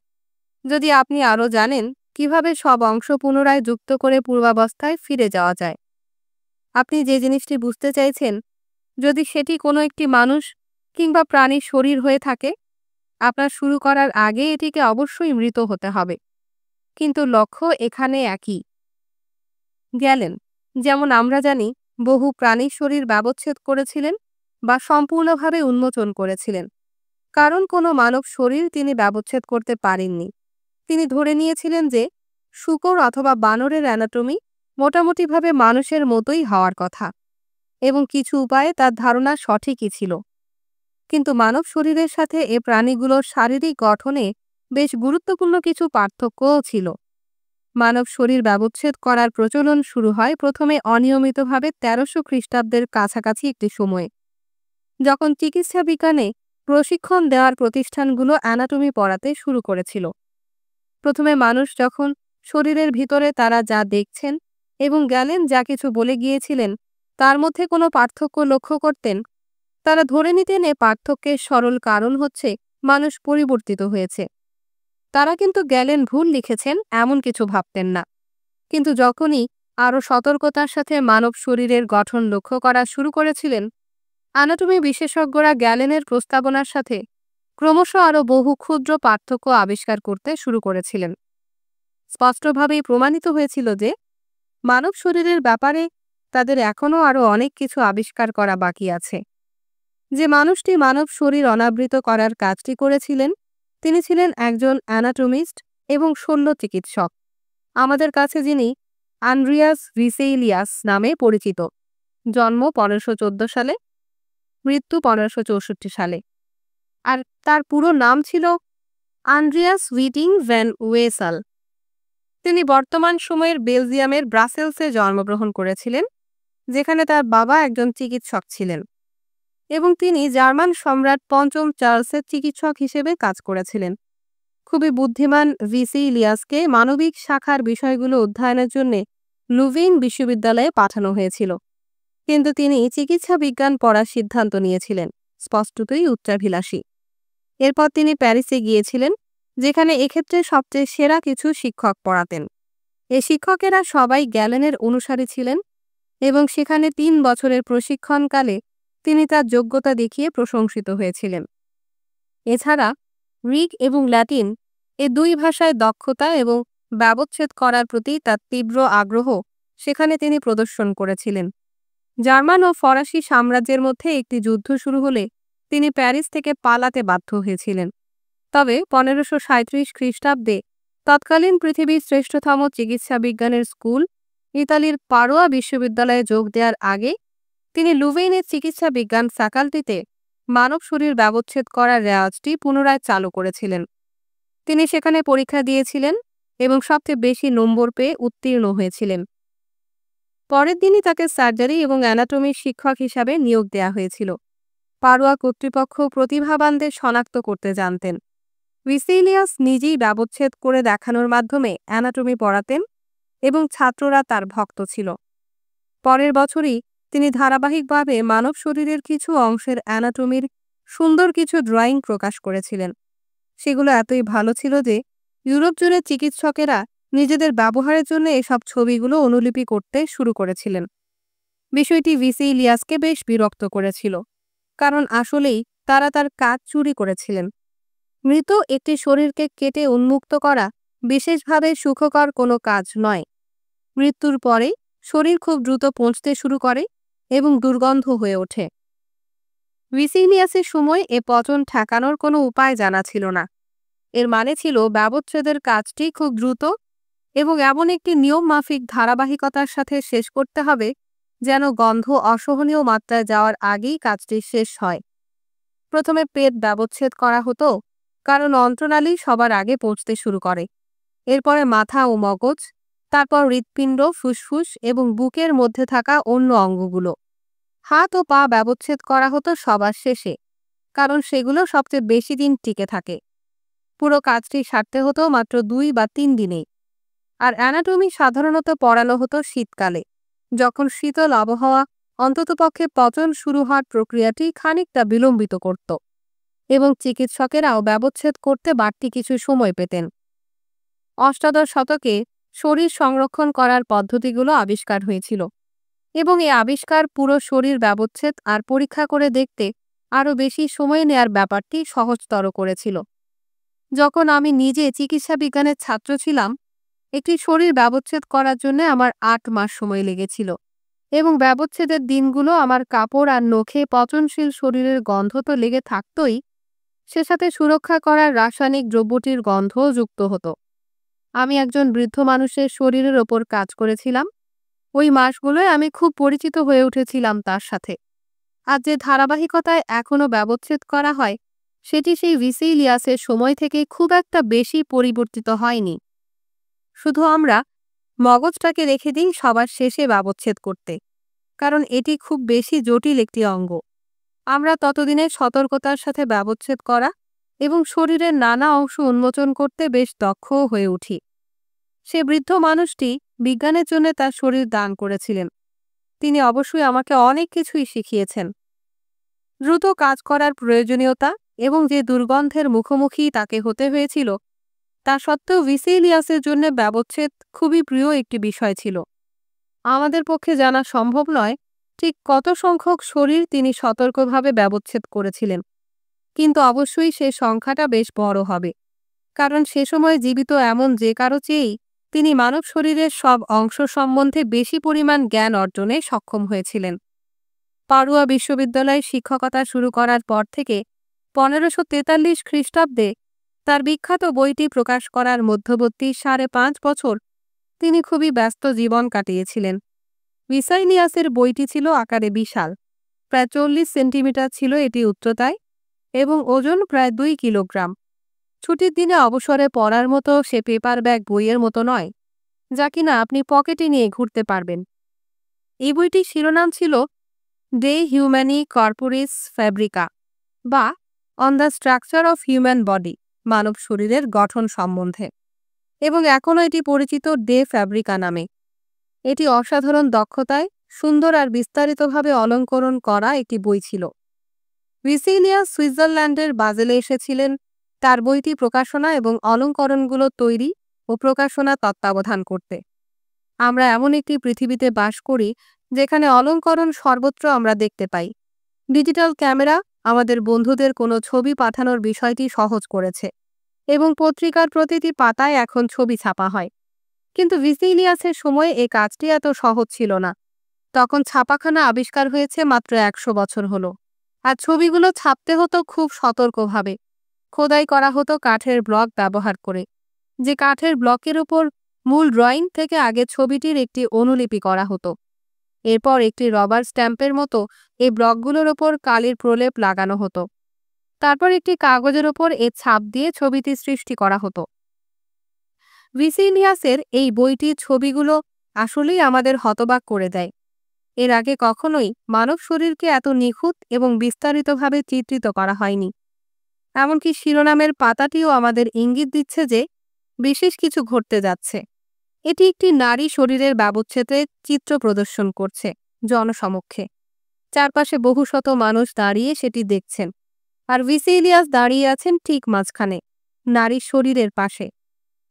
যদি আপনি আরও জানেন কিভাবে সব অংশ পুনরায় যুক্ত করে পূর্বাবস্থায় ফিরে যাওয়া যায়। আপনি যে জিনিসটি বুঝতে চাইছেন, যদি সেটি কোনো একটি মানুষ কিংবা প্রাণীর শরীর হয়ে থাকে, আপনার শুরু করার আগে এটিকে অবশ্যই মৃত হতে হবে। কিন্তু লক্ষ্য এখানে একই। গ্যালেন, যেমন আমরা জানি, বহু প্রাণীর শরীর ব্যবচ্ছেদ করেছিলেন বা সম্পূর্ণভাবে উন্মোচন করেছিলেন, কারণ কোনো মানব শরীর তিনি ব্যবচ্ছেদ করতে পারেননি। তিনি ধরে নিয়েছিলেন যে শূকর অথবা বানরের অ্যানাটমি মোটামুটিভাবে মানুষের মতোই হওয়ার কথা, এবং কিছু উপায়ে তার ধারণা সঠিকই ছিল। কিন্তু মানব শরীরের সাথে এ প্রাণীগুলোর শারীরিক গঠনে বেশ গুরুত্বপূর্ণ কিছু পার্থক্যও ছিল। মানব শরীর ব্যবচ্ছেদ করার প্রচলন শুরু হয় প্রথমে অনিয়মিতভাবে 1300 খ্রিস্টাব্দের কাছাকাছি একটি সময়ে, যখন চিকিৎসা বিজ্ঞানে প্রশিক্ষণ দেওয়ার প্রতিষ্ঠানগুলো অ্যানাটমি পড়াতে শুরু করেছিল। প্রথমে মানুষ যখন শরীরের ভিতরে তারা যা দেখছেন এবং গ্যালেন যা কিছু বলে গিয়েছিলেন তার মধ্যে কোনো পার্থক্য লক্ষ্য করতেন, তারা ধরে নিতেন এ পার্থক্যের সরল কারণ হচ্ছে মানুষ পরিবর্তিত হয়েছে। তারা কিন্তু গ্যালেন ভুল লিখেছেন এমন কিছু ভাবতেন না। কিন্তু যখনই আরও সতর্কতার সাথে মানব শরীরের গঠন লক্ষ্য করা শুরু করেছিলেন, অ্যানাটমি বিশেষজ্ঞরা গ্যালেনের প্রস্তাবনার সাথে ক্রমশ আরও বহু ক্ষুদ্র পার্থক্য আবিষ্কার করতে শুরু করেছিলেন। স্পষ্টভাবেই প্রমাণিত হয়েছিল যে মানব শরীরের ব্যাপারে তাদের এখনও আরও অনেক কিছু আবিষ্কার করা বাকি আছে। যে মানুষটি মানব শরীর অনাবৃত করার কাজটি করেছিলেন তিনি ছিলেন একজন অ্যানাটমিস্ট এবং শল্য চিকিৎসক, আমাদের কাছে যিনি আন্দ্রিয়াস ভিসেইলিয়াস নামে পরিচিত। জন্ম 1514 সালে, মৃত্যু 1564 সালে। আর তার পুরো নাম ছিল আন্দ্রিয়াস উইটিং ভ্যান ওয়েসাল। তিনি বর্তমান সময়ের বেলজিয়ামের ব্রাসেলসে জন্মগ্রহণ করেছিলেন, যেখানে তার বাবা একজন চিকিৎসক ছিলেন এবং তিনি জার্মান সম্রাট পঞ্চম চার্লসের চিকিৎসক হিসেবে কাজ করেছিলেন। খুবই বুদ্ধিমান ভিসেইলিয়াসকে মানবিক শাখার বিষয়গুলো অধ্যয়নের জন্য লুভিন বিশ্ববিদ্যালয়ে পাঠানো হয়েছিল, কিন্তু তিনি চিকিৎসা বিজ্ঞান পড়ার সিদ্ধান্ত নিয়েছিলেন, স্পষ্টতই উচ্চাভিলাষী। এরপর তিনি প্যারিসে গিয়েছিলেন, যেখানে এক্ষেত্রে সবচেয়ে সেরা কিছু শিক্ষক পড়াতেন। এই শিক্ষকেরা সবাই গ্যালেনের অনুসারী ছিলেন এবং সেখানে 3 বছরের প্রশিক্ষণকালে তিনি তার যোগ্যতা দেখিয়ে প্রশংসিত হয়েছিলেন। এছাড়া গ্রিক এবং ল্যাটিন এই দুই ভাষায় দক্ষতা এবং ব্যবচ্ছেদ করার প্রতি তার তীব্র আগ্রহ সেখানে তিনি প্রদর্শন করেছিলেন। জার্মান ও ফরাসি সাম্রাজ্যের মধ্যে একটি যুদ্ধ শুরু হলে তিনি প্যারিস থেকে পালাতে বাধ্য হয়েছিলেন। তবে 1537 খ্রিস্টাব্দে তৎকালীন পৃথিবীর শ্রেষ্ঠতম চিকিৎসা বিজ্ঞানের স্কুল ইতালির পাড়োয়া বিশ্ববিদ্যালয়ে যোগ দেওয়ার আগে তিনি লুভেইনের চিকিৎসা বিজ্ঞান ফ্যাকাল্টিতে মানব শরীর ব্যবচ্ছেদ করার রেওয়াজটি পুনরায় চালু করেছিলেন। তিনি সেখানে পরীক্ষা দিয়েছিলেন এবং সবচেয়ে বেশি নম্বর পেয়ে উত্তীর্ণ হয়েছিলেন। পরের দিনই তাকে সার্জারি এবং অ্যানাটমির শিক্ষক হিসাবে নিয়োগ দেওয়া হয়েছিল। পাড়োয়া কর্তৃপক্ষ প্রতিভাবানদের শনাক্ত করতে জানতেন। ভিসেইলিয়াস নিজেই ব্যবচ্ছেদ করে দেখানোর মাধ্যমে অ্যানাটমি পড়াতেন এবং ছাত্ররা তার ভক্ত ছিল। পরের বছরই তিনি ধারাবাহিকভাবে মানব শরীরের কিছু অংশের অ্যানাটমির সুন্দর কিছু ড্রয়িং প্রকাশ করেছিলেন। সেগুলো এতই ভালো ছিল যে ইউরোপ জুড়ে চিকিৎসকেরা নিজেদের ব্যবহারের জন্য এসব ছবিগুলো অনুলিপি করতে শুরু করেছিলেন। বিষয়টি ভিসেইলিয়াসকে বেশ বিরক্ত করেছিল, কারণ আসলেই তারা তার কাজ চুরি করেছিলেন। মৃত একটি শরীরকে কেটে উন্মুক্ত করা বিশেষভাবে সুখকর কোনো কাজ নয়। মৃত্যুর পরে শরীর খুব দ্রুত পচতে শুরু করে এবং দুর্গন্ধ হয়ে ওঠে। ভিসেইলিয়াসের সময় এ পচন ঠেকানোর কোনো উপায় জানা ছিল না। এর মানে ছিল ব্যবচ্ছেদের কাজটি খুব দ্রুত এবং এমন একটি নিয়মমাফিক ধারাবাহিকতার সাথে শেষ করতে হবে যেন গন্ধ অসহনীয় মাত্রায় যাওয়ার আগেই কাজটি শেষ হয়। প্রথমে পেট ব্যবচ্ছেদ করা হতো, কারণ অন্ত্রনালী সবার আগে পচতে শুরু করে। এরপরে মাথা ও মগজ, তারপর হৃৎপিণ্ড, ফুসফুস এবং বুকের মধ্যে থাকা অন্য অঙ্গগুলো। হাত ও পা ব্যবচ্ছেদ করা হতো সবার শেষে, কারণ সেগুলো সবচেয়ে বেশি দিন টিকে থাকে। পুরো কাজটি সারতে হতো মাত্র 2 বা 3 দিনেই। আর অ্যানাটমি সাধারণত পড়ানো হতো শীতকালে, যখন শীতল আবহাওয়া অন্ততপক্ষে পচন শুরু হওয়ার প্রক্রিয়াটি খানিকটা বিলম্বিত করত এবং চিকিৎসকেরাও ব্যবচ্ছেদ করতে বাড়তি কিছু সময় পেতেন। অষ্টাদশ শতকে শরীর সংরক্ষণ করার পদ্ধতিগুলো আবিষ্কার হয়েছিল এবং এই আবিষ্কার পুরো শরীর ব্যবচ্ছেদ আর পরীক্ষা করে দেখতে আরও বেশি সময় নেয়ার ব্যাপারটি সহজতর করেছিল। যখন আমি নিজে চিকিৎসা বিজ্ঞানের ছাত্র ছিলাম, একটি শরীর ব্যবচ্ছেদ করার জন্য আমার 8 মাস সময় লেগেছিল এবং ব্যবচ্ছেদের দিনগুলো আমার কাপড় আর নখে পচনশীল শরীরের গন্ধ তো লেগে থাকতই, সে সাথে সুরক্ষা করার রাসায়নিক দ্রব্যটির গন্ধও যুক্ত হতো। আমি একজন বৃদ্ধ মানুষের শরীরের ওপর কাজ করেছিলাম। ওই মাসগুলোয় আমি খুব পরিচিত হয়ে উঠেছিলাম তার সাথে। আর যে ধারাবাহিকতায় এখনও ব্যবচ্ছেদ করা হয়, সেটি সেই ভিসেইলিয়াসের সময় থেকে খুব একটা বেশি পরিবর্তিত হয়নি। শুধু আমরা মগজটাকে রেখে দিই সবার শেষে ব্যবচ্ছেদ করতে, কারণ এটি খুব বেশি জটিল একটি অঙ্গ। আমরা ততদিনে সতর্কতার সাথে ব্যবচ্ছেদ করা এবং শরীরের নানা অংশ উন্মোচন করতে বেশ দক্ষও হয়ে উঠি। সে বৃদ্ধ মানুষটি বিজ্ঞানের জন্য তার শরীর দান করেছিলেন। তিনি অবশ্যই আমাকে অনেক কিছুই শিখিয়েছেন। দ্রুত কাজ করার প্রয়োজনীয়তা এবং যে দুর্গন্ধের মুখোমুখি তাকে হতে হয়েছিল, তা সত্ত্বেও ভিসেইলিয়াসের জন্য ব্যবচ্ছেদ খুবই প্রিয় একটি বিষয় ছিল। আমাদের পক্ষে জানা সম্ভব নয় ঠিক কত সংখ্যক শরীর তিনি সতর্কভাবে ব্যবচ্ছেদ করেছিলেন, কিন্তু অবশ্যই সে সংখ্যাটা বেশ বড় হবে, কারণ সে সময় জীবিত এমন যে কারো চেয়েই তিনি মানব শরীরের সব অংশ সম্বন্ধে বেশি পরিমাণ জ্ঞান অর্জনে সক্ষম হয়েছিলেন। পাড়ুয়া বিশ্ববিদ্যালয়ে শিক্ষকতা শুরু করার পর থেকে 1543 খ্রিস্টাব্দে তার বিখ্যাত বইটি প্রকাশ করার মধ্যবর্তী 5.5 বছর তিনি খুবই ব্যস্ত জীবন কাটিয়েছিলেন। ভিসাইলিয়াসের বইটি ছিল আকারে বিশাল, প্রায় 40 সেন্টিমিটার ছিল এটি উচ্চতায় এবং ওজন প্রায় 2 কিলোগ্রাম। ছুটির দিনে অবসরে পড়ার মতো সে পেপার ব্যাগ বইয়ের মতো নয়, যা কিনা আপনি পকেটে নিয়ে ঘুরতে পারবেন। এই বইটির শিরোনাম ছিল ডে হিউম্যানি কর্পোরিস ফ্যাব্রিকা, বা on the structure of human body, মানব শরীরের গঠন সম্বন্ধে, এবং এখনও এটি পরিচিত ডে ফ্যাব্রিকা নামে। এটি অসাধারণ দক্ষতায় সুন্দর আর বিস্তারিতভাবে অলঙ্করণ করা একটি বই ছিল। ভিসিলিয়াস সুইজারল্যান্ডের বাজেলে এসেছিলেন তার বইটি প্রকাশনা এবং অলঙ্করণগুলো তৈরি ও প্রকাশনা তত্ত্বাবধান করতে। আমরা এমন একটি পৃথিবীতে বাস করি যেখানে অলঙ্করণ সর্বত্র আমরা দেখতে পাই। ডিজিটাল ক্যামেরা আমাদের বন্ধুদের কোনো ছবি পাঠানোর বিষয়টি সহজ করেছে এবং পত্রিকার প্রতিটি পাতায় এখন ছবি ছাপা হয়। কিন্তু ভিসিলিয়াসের সময় এই কাজটি এত সহজ ছিল না। তখন ছাপাখানা আবিষ্কার হয়েছে মাত্র 100 বছর হলো, আর ছবিগুলো ছাপতে হতো খুব সতর্কভাবে। খোদাই করা হতো কাঠের ব্লক ব্যবহার করে, যে কাঠের ব্লকের উপর মূল ড্রয়িং থেকে আগে ছবিটির একটি অনুলিপি করা হতো। এরপর একটি রবার স্ট্যাম্পের মতো এই ব্লকগুলোর ওপর কালির প্রলেপ লাগানো হতো। তারপর একটি কাগজের ওপর এর ছাপ দিয়ে ছবিটি সৃষ্টি করা হতো। ভিসিলিয়াসের এই বইটির ছবিগুলো আসলেই আমাদের হতবাক করে দেয়। এর আগে কখনোই মানব শরীরকে এত নিখুঁত এবং বিস্তারিতভাবে চিত্রিত করা হয়নি। এমনকি শিরোনামের পাতাটিও আমাদের ইঙ্গিত দিচ্ছে যে বিশেষ কিছু ঘটতে যাচ্ছে। এটি একটি নারী শরীরের ব্যবচ্ছেদের চিত্র প্রদর্শন করছে জনসমক্ষে। চারপাশে বহু শত মানুষ দাঁড়িয়ে সেটি দেখছেন, আর ভিসিলিয়াস দাঁড়িয়ে আছেন ঠিক মাঝখানে, নারীর শরীরের পাশে।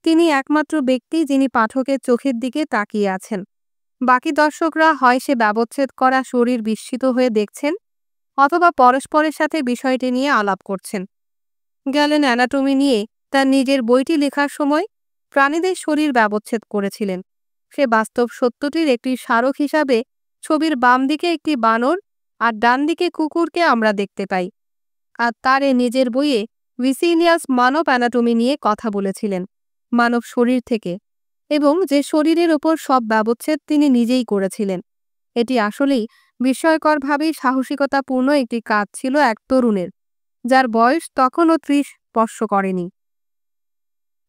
তিনি একমাত্র ব্যক্তি যিনি পাঠকের চোখের দিকে তাকিয়ে আছেন। বাকি দর্শকরা হয় সে ব্যবচ্ছেদ করা শরীর বিস্মিত হয়ে দেখছেন, অথবা পরস্পরের সাথে বিষয়টি নিয়ে আলাপ করছেন। গ্যালেন অ্যানাটমি নিয়ে তার নিজের বইটি লেখার সময় প্রাণীদের শরীর ব্যবচ্ছেদ করেছিলেন। সে বাস্তব সত্যটির একটি স্মারক হিসাবে ছবির বাম দিকে একটি বানর আর ডান দিকে কুকুরকে আমরা দেখতে পাই। আর তার নিজের বইয়ে ভিসিলিয়াস মানব অ্যানাটমি নিয়ে কথা বলেছিলেন, মানব শরীর থেকে, এবং যে শরীরের ওপর সব ব্যবচ্ছেদ তিনি নিজেই করেছিলেন। এটি আসলেই বিস্ময়করভাবেই সাহসিকতাপূর্ণ একটি কাজ ছিল এক তরুণের, যার বয়স তখনও 30 স্পর্শ করেনি।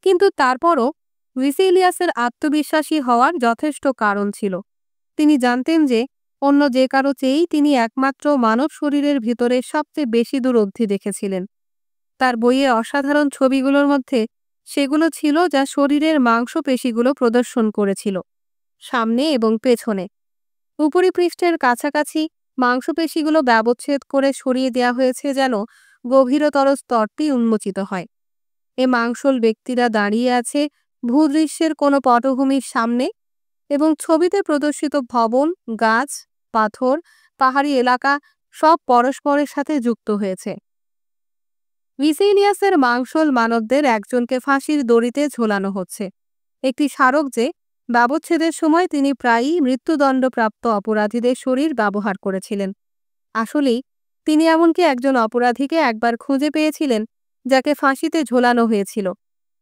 কিন্তু তারপরও ভিসিলিয়াসের আত্মবিশ্বাসী হওয়ার যথেষ্ট কারণ ছিল। তিনি জানতেন যে অন্য যে কারো চেয়েই তিনি একমাত্র মানব শরীরের ভিতরে সবচেয়ে বেশি দূর অবধি দেখেছিলেন। তার বইয়ে অসাধারণ ছবিগুলোর মধ্যে সেগুলো ছিল যা শরীরের মাংসপেশিগুলো প্রদর্শন করেছিল, সামনে এবং পেছনে। উপরিপৃষ্ঠের কাছাকাছি মাংসপেশিগুলো ব্যবচ্ছেদ করে সরিয়ে দেওয়া হয়েছে যেন গভীরতর স্তরটি উন্মোচিত হয়। এ মাংসল ব্যক্তিরা দাঁড়িয়ে আছে ভূদৃশ্যের কোনো পটভূমির সামনে, এবং ছবিতে প্রদর্শিত ভবন, গাছ, পাথর, পাহাড়ি এলাকা সব পরস্পরের সাথে যুক্ত হয়েছে। ভিসিলিয়াসের মাংসল মানবদের একজনকে ফাঁসির দড়িতে ঝোলানো হচ্ছে, একটি স্মারক যে ব্যবচ্ছেদের সময় তিনি প্রায়ই মৃত্যুদণ্ডপ্রাপ্ত অপরাধীদের শরীর ব্যবহার করেছিলেন। আসলেই তিনি এমনকি একজন অপরাধীকে একবার খুঁজে পেয়েছিলেন যাকে ফাঁসিতে ঝোলানো হয়েছিল,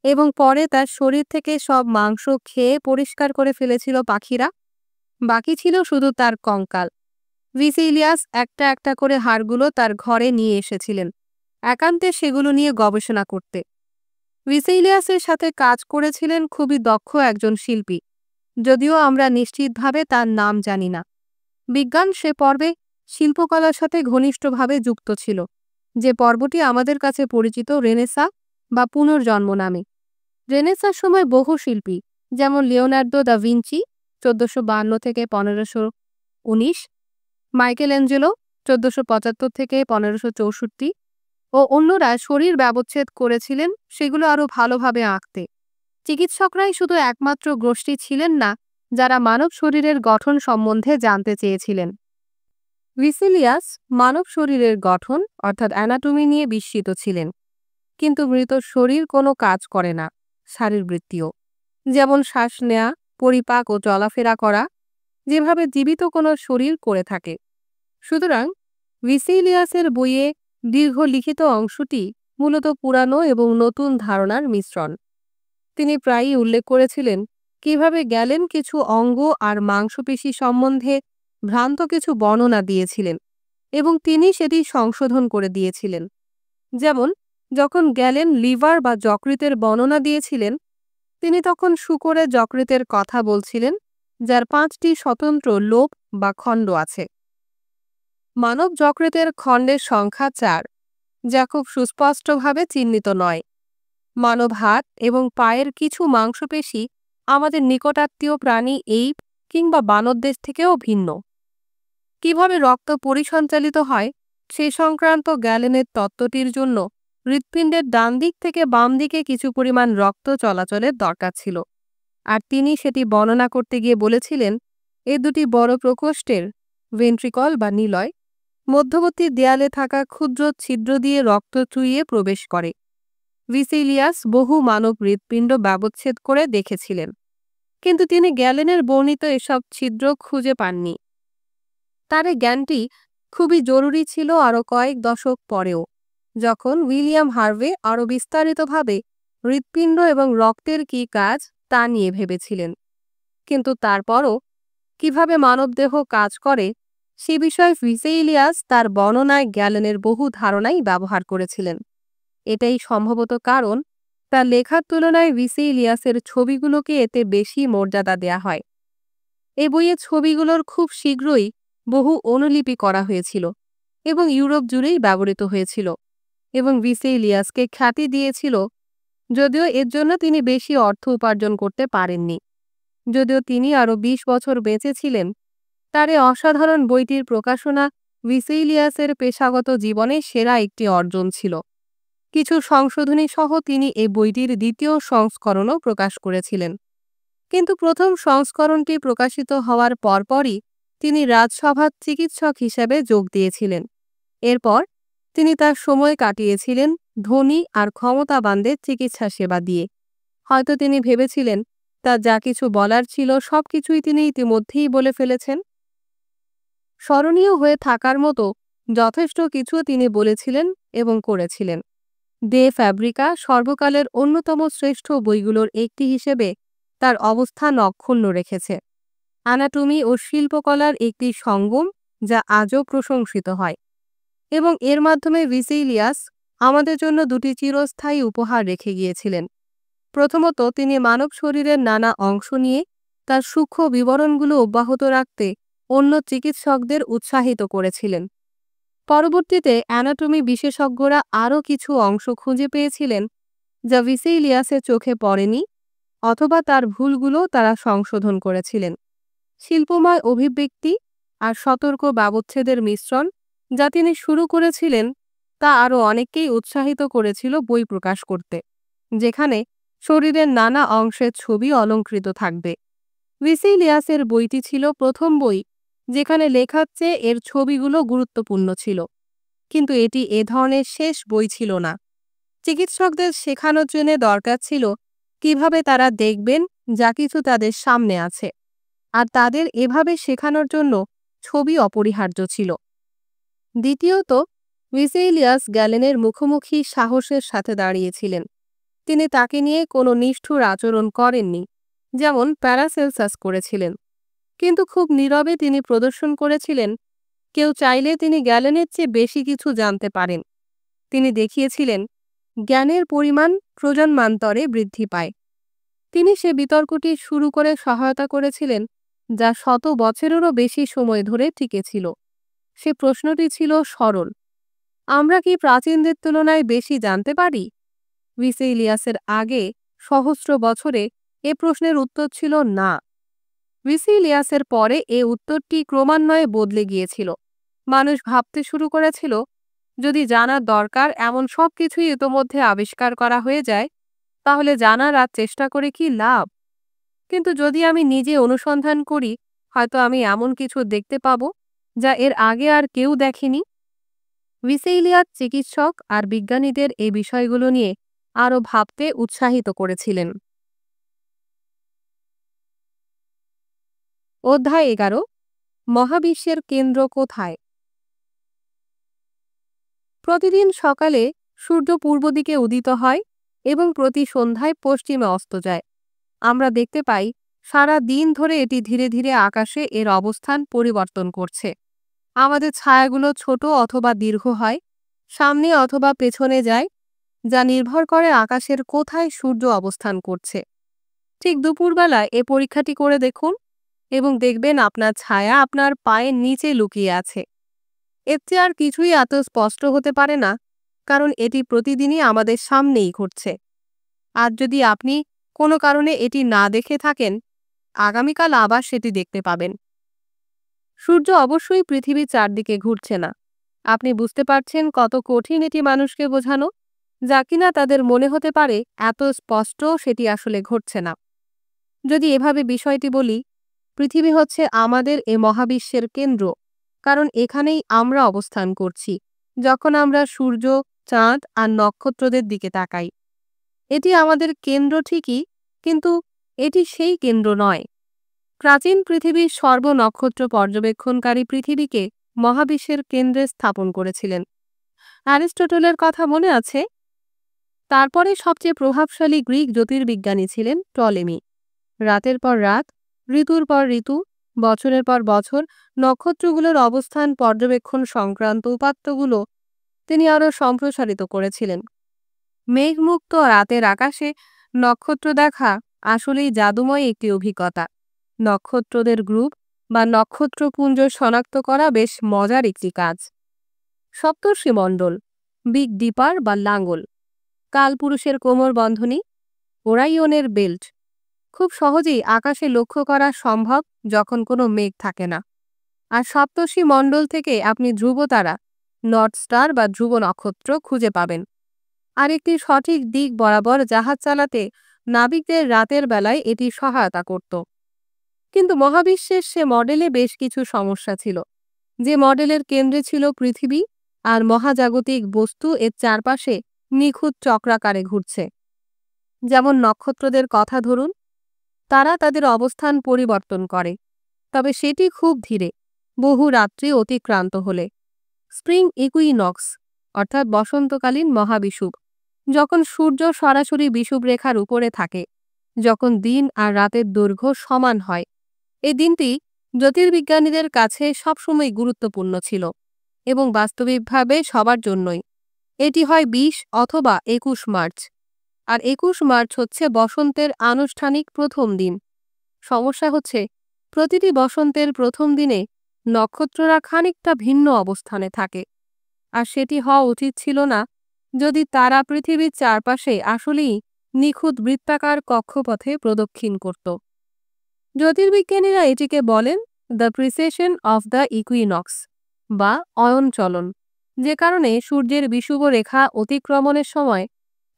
এবং পরে তার শরীর থেকে সব মাংস খেয়ে পরিষ্কার করে ফেলেছিল পাখিরা। বাকি ছিল শুধু তার কঙ্কাল। ভিসিলিয়াস একটা একটা করে হাড়গুলো তার ঘরে নিয়ে এসেছিলেন, একান্তে সেগুলো নিয়ে গবেষণা করতে। ভিসিলিয়াসের সাথে কাজ করেছিলেন খুবই দক্ষ একজন শিল্পী, যদিও আমরা নিশ্চিতভাবে তার নাম জানি না। বিজ্ঞান সে পর্বে শিল্পকলার সাথে ঘনিষ্ঠভাবে যুক্ত ছিল, যে পর্বটি আমাদের কাছে পরিচিত রেনেসা বা পুনর্জন্ম নামে। রেনেসার সময় বহু শিল্পী, যেমন লিওনার্দো দা ভিঞ্চি 1452 থেকে 1519, মাইকেল অ্যাঞ্জেলো 1475 থেকে 1564, ও অন্যরা শরীর ব্যবচ্ছেদ করেছিলেন সেগুলো আরও ভালোভাবে আঁকতে। চিকিৎসকরাই শুধু একমাত্র গোষ্ঠী ছিলেন না যারা মানব শরীরের গঠন সম্বন্ধে জানতে চেয়েছিলেন। ভিসেলিয়াস মানব শরীরের গঠন অর্থাৎ অ্যানাটমি নিয়ে বিস্মিত ছিলেন, কিন্তু মৃত শরীর কোনো কাজ করে না শারীরবৃত্তীয়, যেমন শ্বাস নেওয়া, পরিপাক ও চলাফেরা করা, যেভাবে জীবিত কোনো শরীর করে থাকে। সুতরাং ভিসেলিয়াসের বইয়ে দীর্ঘ লিখিত অংশটি মূলত পুরানো এবং নতুন ধারণার মিশ্রণ। তিনি প্রায়ই উল্লেখ করেছিলেন কিভাবে গ্যালেন কিছু অঙ্গ আর মাংসপেশি সম্বন্ধে ভ্রান্ত কিছু বর্ণনা দিয়েছিলেন এবং তিনি সেটি সংশোধন করে দিয়েছিলেন। যেমন, যখন গ্যালেন লিভার বা যকৃতের বর্ণনা দিয়েছিলেন, তিনি তখন শূকরের যকৃতের কথা বলছিলেন, যার 5টি স্বতন্ত্র লোব বা খণ্ড আছে। মানব যকৃতের খণ্ডের সংখ্যা 4, যা খুব সুস্পষ্টভাবে চিহ্নিত নয়। মানব হাত এবং পায়ের কিছু মাংসপেশি আমাদের নিকটাত্মীয় প্রাণী এইপ কিংবা বানরদেশ থেকেও ভিন্ন। কিভাবে রক্ত পরিসঞ্চালিত হয় সে সংক্রান্ত গ্যালেনের তত্ত্বটির জন্য হৃৎপিণ্ডের ডান দিক থেকে বাম দিকে কিছু পরিমাণ রক্ত চলাচলের দরকার ছিল, আর তিনি সেটি বর্ণনা করতে গিয়ে বলেছিলেন, এ দুটি বড় প্রকোষ্ঠের ভেন্ট্রিকল বা নিলয় মধ্যবর্তী দেয়ালে থাকা ক্ষুদ্র ছিদ্র দিয়ে রক্ত চুইয়ে প্রবেশ করে। ভিসেলিয়াস বহু মানব হৃৎপিণ্ড ব্যবচ্ছেদ করে দেখেছিলেন, কিন্তু তিনি গ্যালেনের বর্ণিত এসব ছিদ্র খুঁজে পাননি। তার এই জ্ঞানটি খুবই জরুরি ছিল আরও কয়েক দশক পরেও, যখন উইলিয়াম হার্ভে আরও বিস্তারিতভাবে হৃৎপিণ্ড এবং রক্তের কী কাজ তা নিয়ে ভেবেছিলেন। কিন্তু তারপরও কিভাবে মানবদেহ কাজ করে সে বিষয়ে ভিসেলিয়াস তার বর্ণনায় গ্যালেনের বহু ধারণাই ব্যবহার করেছিলেন। এটাই সম্ভবত কারণ তার লেখার তুলনায় ভিসেলিয়াসের ছবিগুলোকে এতে বেশি মর্যাদা দেয়া হয়। এ বইয়ে ছবিগুলোর খুব শীঘ্রই বহু অনুলিপি করা হয়েছিল এবং ইউরোপ জুড়েই ব্যবহৃত হয়েছিল এবং ভিসেলিয়াসকে খ্যাতি দিয়েছিল, যদিও এর জন্য তিনি বেশি অর্থ উপার্জন করতে পারেননি। যদিও তিনি আরও 20 বছর বেঁচে ছিলেন, তার এই অসাধারণ বইটির প্রকাশনা ভিসেলিয়াসের পেশাগত জীবনে সেরা একটি অর্জন ছিল। কিছু সংশোধনী সহ তিনি এই বইটির দ্বিতীয় সংস্করণও প্রকাশ করেছিলেন, কিন্তু প্রথম সংস্করণটি প্রকাশিত হওয়ার পরপরই তিনি রাজসভার চিকিৎসক হিসেবে যোগ দিয়েছিলেন। এরপর তিনি তার সময় কাটিয়েছিলেন ধনী আর ক্ষমতাবানদের চিকিৎসা সেবা দিয়ে। হয়তো তিনি ভেবেছিলেন তার যা কিছু বলার ছিল সবকিছুই তিনি ইতিমধ্যেই বলে ফেলেছেন। স্মরণীয় হয়ে থাকার মতো যথেষ্ট কিছু তিনি বলেছিলেন এবং করেছিলেন। দে ফ্যাব্রিকা সর্বকালের অন্যতম শ্রেষ্ঠ বইগুলোর একটি হিসেবে তার অবস্থান অক্ষুণ্ণ রেখেছে। অ্যানাটমি ও শিল্পকলার একটি সঙ্গম যা আজও প্রশংসিত হয়, এবং এর মাধ্যমে ভিসেলিয়াস আমাদের জন্য দুটি চিরস্থায়ী উপহার রেখে গিয়েছিলেন। প্রথমত, তিনি মানব শরীরের নানা অংশ নিয়ে তার সূক্ষ্ম বিবরণগুলো অব্যাহত রাখতে অন্য চিকিৎসকদের উৎসাহিত করেছিলেন। পরবর্তীতে অ্যানাটমি বিশেষজ্ঞরা আরও কিছু অংশ খুঁজে পেয়েছিলেন যা ভিসেলিয়াসের চোখে পড়েনি, অথবা তার ভুলগুলো তারা সংশোধন করেছিলেন। শিল্পময় অভিব্যক্তি আর সতর্ক ব্যবচ্ছেদের মিশ্রণ যা তিনি শুরু করেছিলেন তা আরও অনেককেই উৎসাহিত করেছিল বই প্রকাশ করতে, যেখানে শরীরের নানা অংশের ছবি অলংকৃত থাকবে। ভিসেলিয়াসের বইটি ছিল প্রথম বই যেখানে লেখার চেয়ে এর ছবিগুলো গুরুত্বপূর্ণ ছিল, কিন্তু এটি এ ধরনের শেষ বই ছিল না। চিকিৎসকদের শেখানোর জন্য দরকার ছিল কিভাবে তারা দেখবেন যা কিছু তাদের সামনে আছে, আর তাদের এভাবে শেখানোর জন্য ছবি অপরিহার্য ছিল। দ্বিতীয়ত, ভিসেলিয়াস গ্যালেনের মুখোমুখি সাহসের সাথে দাঁড়িয়েছিলেন। তিনি তাকে নিয়ে কোনো নিষ্ঠুর আচরণ করেননি, যেমন প্যারাসেলসাস করেছিলেন, কিন্তু খুব নীরবে তিনি প্রদর্শন করেছিলেন কেউ চাইলে তিনি গ্যালেনের চেয়ে বেশি কিছু জানতে পারেন। তিনি দেখিয়েছিলেন জ্ঞানের পরিমাণ প্রজন্মান্তরে বৃদ্ধি পায়। তিনি সে বিতর্কটি শুরু করে সহায়তা করেছিলেন যা 100 বছরেরও বেশি সময় ধরে টিকেছিল। সে প্রশ্নটি ছিল সরল: আমরা কি প্রাচীনদের তুলনায় বেশি জানতে পারি? ভিসেলিয়াসের আগে সহস্র বছরে এ প্রশ্নের উত্তর ছিল না। ভিসেলিয়াসের পরে এ উত্তরটি ক্রমান্বয়ে বদলে গিয়েছিল। মানুষ ভাবতে শুরু করেছিল, যদি জানার দরকার এমন সব কিছুই ইতোমধ্যে আবিষ্কার করা হয়ে যায়, তাহলে জানার আর চেষ্টা করে কি লাভ? কিন্তু যদি আমি নিজে অনুসন্ধান করি, হয়তো আমি এমন কিছু দেখতে পাব যা এর আগে আর কেউ দেখেনি। ভিসেইলিয়াস চিকিৎসক আর বিজ্ঞানীদের এই বিষয়গুলো নিয়ে আরও ভাবতে উৎসাহিত করেছিলেন। অধ্যায় 11, মহাবিশ্বের কেন্দ্র কোথায়? প্রতিদিন সকালে সূর্য পূর্ব দিকে উদিত হয় এবং প্রতি সন্ধ্যায় পশ্চিমে অস্ত যায়। আমরা দেখতে পাই সারা দিন ধরে এটি ধীরে ধীরে আকাশে এর অবস্থান পরিবর্তন করছে। আমাদের ছায়াগুলো ছোট অথবা দীর্ঘ হয়, সামনে অথবা পেছনে যায়, যা নির্ভর করে আকাশের কোথায় সূর্য অবস্থান করছে। ঠিক দুপুরবেলায় এ পরীক্ষাটি করে দেখুন এবং দেখবেন আপনার ছায়া আপনার পায়ের নিচে লুকিয়ে আছে। এর চেয়ে আর কিছুই এত স্পষ্ট হতে পারে না, কারণ এটি প্রতিদিনই আমাদের সামনেই ঘটছে। আর যদি আপনি কোনো কারণে এটি না দেখে থাকেন, আগামীকাল আবার সেটি দেখতে পাবেন। সূর্য অবশ্যই পৃথিবীর চারদিকে ঘুরছে না। আপনি বুঝতে পারছেন কত কঠিন এটি মানুষকে বোঝানো, যা কিনা তাদের মনে হতে পারে এত স্পষ্ট সেটি আসলে ঘটছে না। যদি এভাবে বিষয়টি বলি, পৃথিবী হচ্ছে আমাদের এ মহাবিশ্বের কেন্দ্র, কারণ এখানেই আমরা অবস্থান করছি যখন আমরা সূর্য, চাঁদ আর নক্ষত্রদের দিকে তাকাই। এটি আমাদের কেন্দ্র ঠিকই, কিন্তু এটি সেই কেন্দ্র নয়। প্রাচীন পৃথিবীর সর্বনক্ষত্র পর্যবেক্ষণকারী পৃথিবীকে মহাবিশ্বের কেন্দ্রে স্থাপন করেছিলেন। অ্যারিস্টটলের কথা মনে আছে? তারপরে সবচেয়ে প্রভাবশালী গ্রিক জ্যোতির্বিজ্ঞানী ছিলেন টলেমি। রাতের পর রাত, ঋতুর পর ঋতু, বছরের পর বছর নক্ষত্রগুলোর অবস্থান পর্যবেক্ষণ সংক্রান্ত উপাত্তগুলো তিনি আরও সম্প্রসারিত করেছিলেন। মেঘমুক্ত রাতের আকাশে নক্ষত্র দেখা আসলেই জাদুময় একটি অভিজ্ঞতা। নক্ষত্রদের গ্রুপ বা নক্ষত্রপুঞ্জ শনাক্ত করা বেশ মজার একটি কাজ। সপ্তর্ষিমণ্ডল, বিগ ডিপার বা লাঙ্গল, কালপুরুষের কোমর বন্ধনী, ওরাইয়নের বেল্ট খুব সহজেই আকাশে লক্ষ্য করা সম্ভব যখন কোনো মেঘ থাকে না। আর সপ্তর্ষি মণ্ডল থেকে আপনি ধ্রুবতারা, নর্থ স্টার বা ধ্রুব নক্ষত্র খুঁজে পাবেন। আর একটি সঠিক দিক বরাবর জাহাজ চালাতে নাবিকদের রাতের বেলায় এটি সহায়তা করত। কিন্তু মহাবিশ্বের সে মডেলে বেশ কিছু সমস্যা ছিল। যে মডেলের কেন্দ্রে ছিল পৃথিবী আর মহাজাগতিক বস্তু এর চারপাশে নিখুঁত চক্রাকারে ঘুরছে। যেমন নক্ষত্রদের কথা ধরুন, তারা তাদের অবস্থান পরিবর্তন করে, তবে সেটি খুব ধীরে, বহু রাত্রি অতিক্রান্ত হলে। স্প্রিং ইকুইনক্স অর্থাৎ বসন্তকালীন মহাবিষুব, যখন সূর্য সরাসরি বিষুবরেখার উপরে থাকে, যখন দিন আর রাতের দৈর্ঘ্য সমান হয়। এই দিনটি জ্যোতির্বিজ্ঞানীদের কাছে সবসময় গুরুত্বপূর্ণ ছিল এবং বাস্তবিকভাবে সবার জন্যই। এটি হয় 20 অথবা 21 মার্চ, আর 21 মার্চ হচ্ছে বসন্তের আনুষ্ঠানিক প্রথম দিন। সমস্যা হচ্ছে, প্রতিটি বসন্তের প্রথম দিনে নক্ষত্ররা খানিকটা ভিন্ন অবস্থানে থাকে, আর সেটি হওয়া উচিত ছিল না যদি তারা পৃথিবীর চারপাশে আসলেই নিখুঁত বৃত্তাকার কক্ষপথে প্রদক্ষিণ করত। জ্যোতির্বিজ্ঞানীরা এটিকে বলেন the precision of the equinox বা অয়নচলন, যে কারণে সূর্যের বিষুব রেখা অতিক্রমণের সময়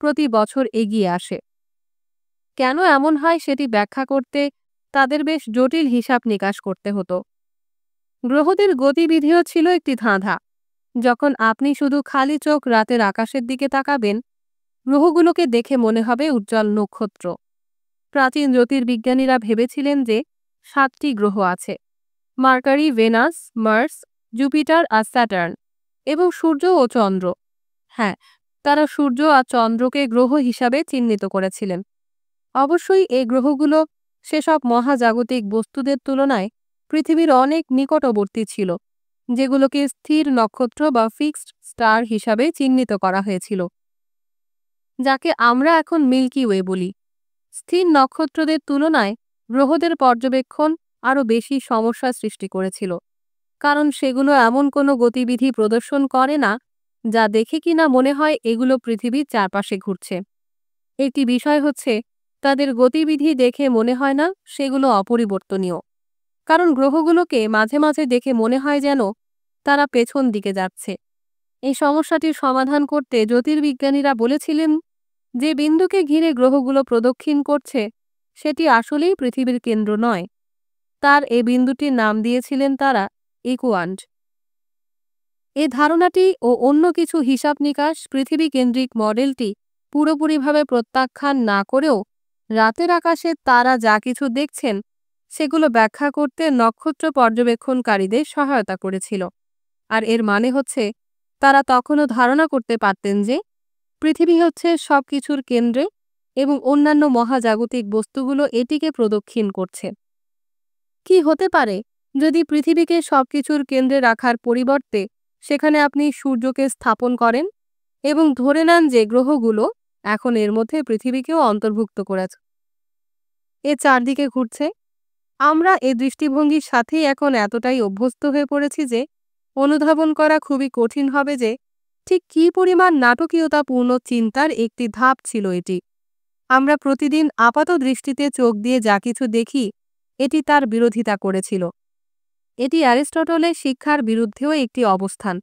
প্রতি বছর এগিয়ে আসে। কেন এমন হয় সেটি ব্যাখ্যা করতে তাদের বেশ জটিল হিসাব নিকাশ করতে হতো। গ্রহদের গতিবিধিও ছিল একটি ধাঁধা। যখন আপনি শুধু খালি চোখ রাতের আকাশের দিকে তাকাবেন, গ্রহগুলোকে দেখে মনে হবে উজ্জ্বল নক্ষত্র। প্রাচীন জ্যোতির্বিজ্ঞানীরা ভেবেছিলেন যে 7টি গ্রহ আছে: মার্কারি, ভেনাস, মার্স, জুপিটার আর স্যাটার্ন, এবং সূর্য ও চন্দ্র। হ্যাঁ, তারা সূর্য আর চন্দ্রকে গ্রহ হিসাবে চিহ্নিত করেছিলেন। অবশ্যই এই গ্রহগুলো সেসব মহাজাগতিক বস্তুদের তুলনায় পৃথিবীর অনেক নিকটবর্তী ছিল, যেগুলোকে স্থির নক্ষত্র বা ফিক্সড স্টার হিসাবে চিহ্নিত করা হয়েছিল, যাকে আমরা এখন মিল্কি ওয়ে বলি। স্থির নক্ষত্রদের তুলনায় গ্রহদের পর্যবেক্ষণ আরও বেশি সমস্যা সৃষ্টি করেছিল, কারণ সেগুলো এমন কোনো গতিবিধি প্রদর্শন করে না যা দেখে কিনা মনে হয় এগুলো পৃথিবীর চারপাশে ঘুরছে। একটি বিষয় হচ্ছে, তাদের গতিবিধি দেখে মনে হয় না সেগুলো অপরিবর্তনীয়, কারণ গ্রহগুলোকে মাঝে মাঝে দেখে মনে হয় যেন তারা পেছন দিকে যাচ্ছে। এই সমস্যাটির সমাধান করতে জ্যোতির্বিজ্ঞানীরা বলেছিলেন, যে বিন্দুকে ঘিরে গ্রহগুলো প্রদক্ষিণ করছে সেটি আসলেই পৃথিবীর কেন্দ্র নয়। তার এই বিন্দুটির নাম দিয়েছিলেন তারা ইকুয়ান্ট। এ ধারণাটি ও অন্য কিছু হিসাব নিকাশ পৃথিবী কেন্দ্রিক মডেলটি পুরোপুরিভাবে প্রত্যাখ্যান না করেও রাতের আকাশে তারা যা কিছু দেখছেন সেগুলো ব্যাখ্যা করতে নক্ষত্র পর্যবেক্ষণকারীদের সহায়তা করেছিল। আর এর মানে হচ্ছে তারা তখনও ধারণা করতে পারতেন যে পৃথিবী হচ্ছে সবকিছুর কেন্দ্রে এবং অন্যান্য মহাজাগতিক বস্তুগুলো এটিকে প্রদক্ষিণ করছে। কি হতে পারে যদি পৃথিবীকে সবকিছুর কেন্দ্রে রাখার পরিবর্তে সেখানে আপনি সূর্যকে স্থাপন করেন এবং ধরে নেন যে গ্রহগুলো এখন এর মধ্যে পৃথিবীকেও অন্তর্ভুক্ত করেছে, এ চারদিকে ঘুরছে? আমরা এই দৃষ্টিভঙ্গির সাথেই এখন এতটাই অভ্যস্ত হয়ে পড়েছি যে অনুধাবন করা খুবই কঠিন হবে যে ঠিক কী পরিমাণ নাটকীয়তাপূর্ণ চিন্তার একটি ধাপ ছিল এটি। আমরা প্রতিদিন আপাত দৃষ্টিতে চোখ দিয়ে যা কিছু দেখি এটি তার বিরোধিতা করেছিল। এটি অ্যারিস্টটলের শিক্ষার বিরুদ্ধেও একটি অবস্থান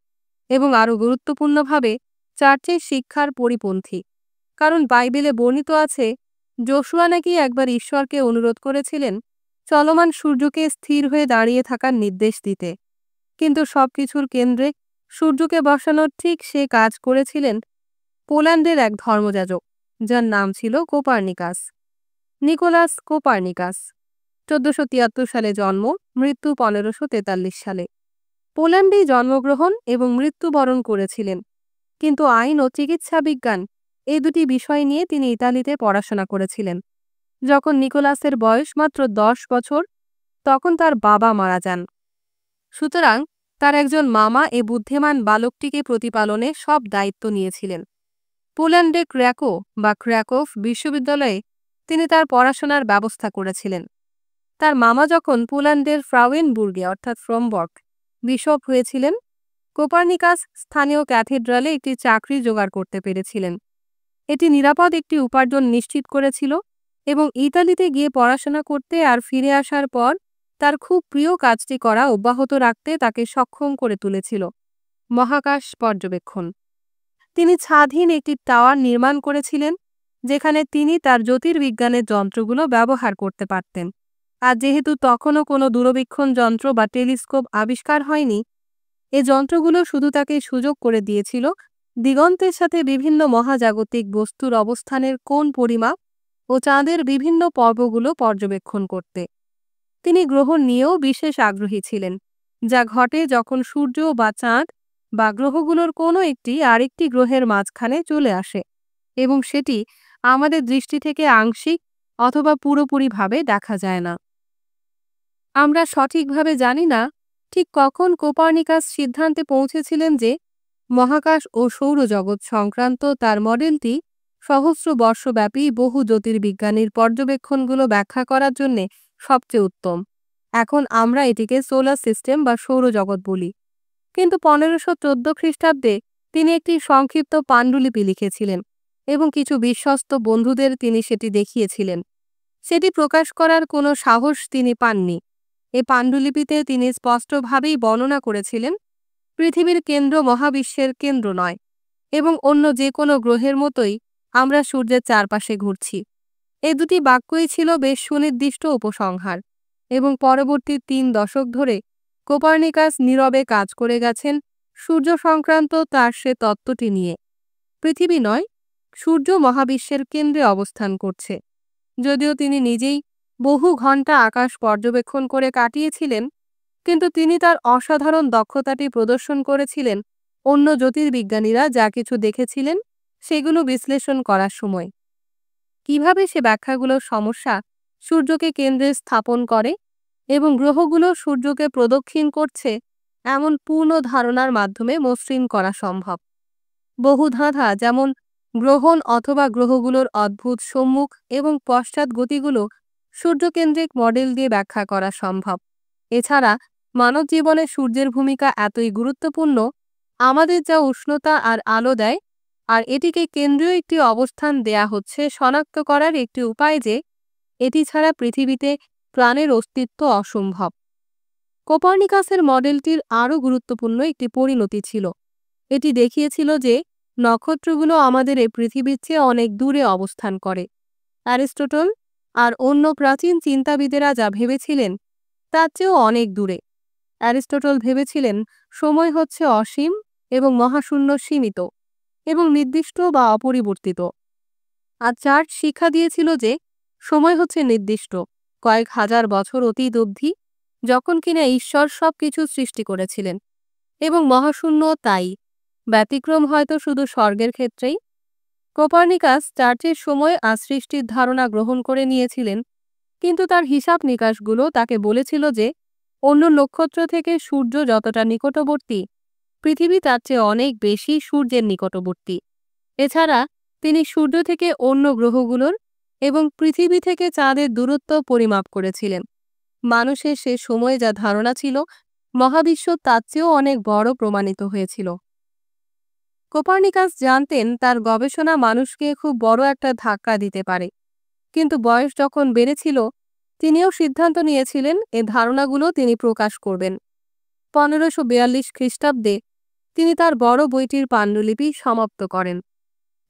এবং আরও গুরুত্বপূর্ণভাবে চার্চের শিক্ষার পরিপন্থী। কারণ বাইবেলে বর্ণিত আছে যোশুয়া নাকি একবার ঈশ্বরকে অনুরোধ করেছিলেন চলমান সূর্যকে স্থির হয়ে দাঁড়িয়ে থাকার নির্দেশ দিতে, কিন্তু সবকিছুর কেন্দ্রে সূর্যকে বসানোর ঠিক সে কাজ করেছিলেন পোল্যান্ডের এক ধর্মযাজক, যার নাম ছিল কোপার্নিকাস, নিকোলাস কোপার্নিকাস। 1473 সালে জন্ম, মৃত্যু 1543 সালে। পোল্যান্ডেই জন্মগ্রহণ এবং মৃত্যুবরণ করেছিলেন, কিন্তু আইন ও চিকিৎসা বিজ্ঞান এই দুটি বিষয় নিয়ে তিনি ইতালিতে পড়াশোনা করেছিলেন। যখন নিকোলাসের বয়স মাত্র 10 বছর তখন তার বাবা মারা যান। সুতরাং তার একজন মামা এ বুদ্ধিমান বালকটিকে প্রতিপালনে সব দায়িত্ব নিয়েছিলেন। পোল্যান্ডে ক্র্যাকো বা ক্র্যাকোভ বিশ্ববিদ্যালয়ে তিনি তার পড়াশোনার ব্যবস্থা করেছিলেন। তার মামা যখন পোল্যান্ডের ফ্রাউয়েনবুর্গে অর্থাৎ ফ্রমবর্গ বিশপ হয়েছিলেন, কোপার্নিকাস স্থানীয় ক্যাথেড্রালে একটি চাকরি জোগাড় করতে পেরেছিলেন। এটি নিরাপদ একটি উপার্জন নিশ্চিত করেছিল এবং ইতালিতে গিয়ে পড়াশোনা করতে আর ফিরে আসার পর তার খুব প্রিয় কাজটি করা অব্যাহত রাখতে তাকে সক্ষম করে তুলেছিল, মহাকাশ পর্যবেক্ষণ। তিনি ছাদহীন একটি টাওয়ার নির্মাণ করেছিলেন যেখানে তিনি তার জ্যোতির্বিজ্ঞানের যন্ত্রগুলো ব্যবহার করতে পারতেন। আর যেহেতু তখনও কোনো দূরবীক্ষণ যন্ত্র বা টেলিস্কোপ আবিষ্কার হয়নি, এ যন্ত্রগুলো শুধু তাকে সুযোগ করে দিয়েছিল দিগন্তের সাথে বিভিন্ন মহাজাগতিক বস্তুর অবস্থানের কোণ পরিমাপ ও চাঁদের বিভিন্ন পর্বগুলো পর্যবেক্ষণ করতে। তিনি গ্রহ নিয়েও বিশেষ আগ্রহী ছিলেন, যা ঘটে যখন সূর্য বা চাঁদ বা গ্রহগুলোর কোনো একটি আরেকটি গ্রহের মাঝখানে চলে আসে এবং সেটি আমাদের দৃষ্টি থেকে আংশিক অথবা পুরোপুরিভাবে দেখা যায় না। আমরা সঠিকভাবে জানি না ঠিক কখন কোপার্নিকাস সিদ্ধান্তে পৌঁছেছিলেন যে মহাকাশ ও সৌরজগৎ সংক্রান্ত তার মডেলটি সহস্র বর্ষব্যাপী বহু জ্যোতির্বিজ্ঞানীর পর্যবেক্ষণগুলো ব্যাখ্যা করার জন্যে সবচেয়ে উত্তম। এখন আমরা এটিকে সোলার সিস্টেম বা সৌরজগৎ বলি। কিন্তু 1514 খ্রিস্টাব্দে তিনি একটি সংক্ষিপ্ত পাণ্ডুলিপি লিখেছিলেন এবং কিছু বিশ্বস্ত বন্ধুদের তিনি সেটি দেখিয়েছিলেন। সেটি প্রকাশ করার কোনো সাহস তিনি পাননি। এই পাণ্ডুলিপিতে তিনি স্পষ্টভাবেই বর্ণনা করেছিলেন পৃথিবীর কেন্দ্র মহাবিশ্বের কেন্দ্র নয় এবং অন্য যে কোনো গ্রহের মতোই আমরা সূর্যের চারপাশে ঘুরছি। এই দুটি বাক্যই ছিল বেশ সুনির্দিষ্ট উপসংহার এবং পরবর্তী 3 দশক ধরে কোপার্নিকাস নীরবে কাজ করে গেছেন সূর্য সংক্রান্ত তার সে তত্ত্বটি নিয়ে। পৃথিবী নয়, সূর্য মহাবিশ্বের কেন্দ্রে অবস্থান করছে। যদিও তিনি নিজেই বহু ঘন্টা আকাশ পর্যবেক্ষণ করে কাটিয়েছিলেন, কিন্তু তিনি তার অসাধারণ দক্ষতাটি প্রদর্শন করেছিলেন অন্য জ্যোতির্বিজ্ঞানীরা যা কিছু দেখেছিলেন সেগুলো বিশ্লেষণ করার সময়। কিভাবে সে ব্যাখ্যাগুলোর সমস্যা সূর্যকে কেন্দ্রে স্থাপন করে এবং গ্রহগুলো সূর্যকে প্রদক্ষিণ করছে এমন পূর্ণ ধারণার মাধ্যমে মসৃণ করা সম্ভব। বহু ধাঁধা যেমন গ্রহণ অথবা গ্রহগুলোর অদ্ভুত সম্মুখ এবং পশ্চাৎ গতিগুলো সূর্যকেন্দ্রিক মডেল দিয়ে ব্যাখ্যা করা সম্ভব। এছাড়া মানব জীবনে সূর্যের ভূমিকা এতই গুরুত্বপূর্ণ, আমাদের যা উষ্ণতা আর আলো দেয়, আর এটিকে কেন্দ্রীয় একটি অবস্থান দেয়া হচ্ছে শনাক্ত করার একটি উপায় যে এটি ছাড়া পৃথিবীতে প্রাণের অস্তিত্ব অসম্ভব। কোপার্নিকাসের মডেলটির আরও গুরুত্বপূর্ণ একটি পরিণতি ছিল। এটি দেখিয়েছিল যে নক্ষত্রগুলো আমাদের এই পৃথিবীর চেয়ে অনেক দূরে অবস্থান করে। অ্যারিস্টটল আর অন্য প্রাচীন চিন্তাবিদেরা যা ভেবেছিলেন তার চেয়েও অনেক দূরে। অ্যারিস্টটল ভেবেছিলেন সময় হচ্ছে অসীম এবং মহাশূন্য সীমিত এবং নির্দিষ্ট বা অপরিবর্তিত। আর চার্চ শিক্ষা দিয়েছিল যে সময় হচ্ছে নির্দিষ্ট, কয়েক হাজার বছর অতীত অবধি, যখন কিনা ঈশ্বর সবকিছু সৃষ্টি করেছিলেন, এবং মহাশূন্য তাই। ব্যতিক্রম হয়তো শুধু স্বর্গের ক্ষেত্রেই। কোপার্নিকাস চার্চের সময় আর সৃষ্টির ধারণা গ্রহণ করে নিয়েছিলেন, কিন্তু তার হিসাব নিকাশগুলো তাকে বলেছিল যে অন্য নক্ষত্র থেকে সূর্য যতটা নিকটবর্তী, পৃথিবী তার চেয়ে অনেক বেশি সূর্যের নিকটবর্তী। এছাড়া তিনি সূর্য থেকে অন্য গ্রহগুলোর এবং পৃথিবী থেকে চাঁদের দূরত্ব পরিমাপ করেছিলেন। মানুষের সে সময়ে যা ধারণা ছিল, মহাবিশ্ব তার চেয়েও অনেক বড় প্রমাণিত হয়েছিল। কোপার্নিকাস জানতেন তার গবেষণা মানুষকে খুব বড় একটা ধাক্কা দিতে পারে, কিন্তু বয়স যখন বেড়েছিল, তিনিও সিদ্ধান্ত নিয়েছিলেন এ ধারণাগুলো তিনি প্রকাশ করবেন। 1542 খ্রিস্টাব্দে তিনি তার বড় বইটির পাণ্ডুলিপি সমাপ্ত করেন,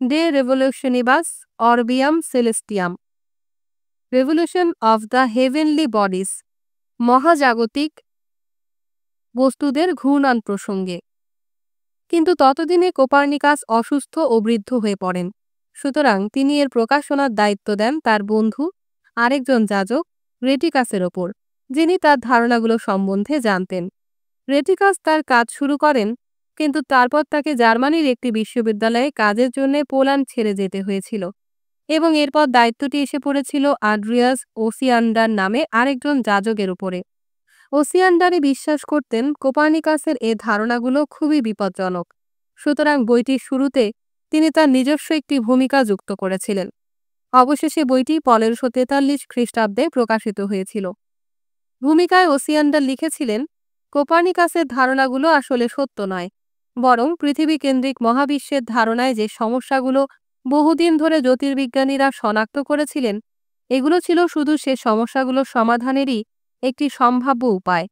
De Revolutionibus Orbium Coelestium, revolution of the heavenly bodies, মহাজাগতিক বস্তুদের ঘূর্ণন প্রসঙ্গে। কিন্তু ততদিনে কোপার্নিকাস অসুস্থ ও বৃদ্ধ হয়ে পড়েন, সুতরাং তিনি এর প্রকাশনার দায়িত্ব দেন তার বন্ধু, আরেকজন যাজক, রেটিকাসের ওপর, যিনি তার ধারণাগুলো সম্বন্ধে জানতেন। রেটিকাস তার কাজ শুরু করেন, কিন্তু তারপর তাকে জার্মানির একটি বিশ্ববিদ্যালয়ে কাজের জন্য পোল্যান্ড ছেড়ে যেতে হয়েছিল, এবং এরপর দায়িত্বটি এসে পড়েছিল আন্দ্রিয়াস ওসিয়ান্ডার নামে আরেকজন যাজকের উপরে। ওসিয়ান্ডারে বিশ্বাস করতেন কোপার্নিকাসের এ ধারণাগুলো খুবই বিপজ্জনক, সুতরাং বইটির শুরুতে তিনি তার নিজস্ব একটি ভূমিকা যুক্ত করেছিলেন। অবশেষে বইটি 1543 খ্রিস্টাব্দে প্রকাশিত হয়েছিল। ভূমিকায় ওসিয়ান্ডার লিখেছিলেন, কোপার্নিকাসের ধারণাগুলো আসলে সত্য নয়, বরং পৃথিবী কেন্দ্রিক মহাবিশ্বের ধারণায় যে সমস্যাগুলো বহুদিন ধরে জ্যোতির্বিজ্ঞানীরা শনাক্ত করেছিলেন, এগুলো ছিল শুধু সে সমস্যাগুলো সমাধানেরই একটি সম্ভাব্য উপায়।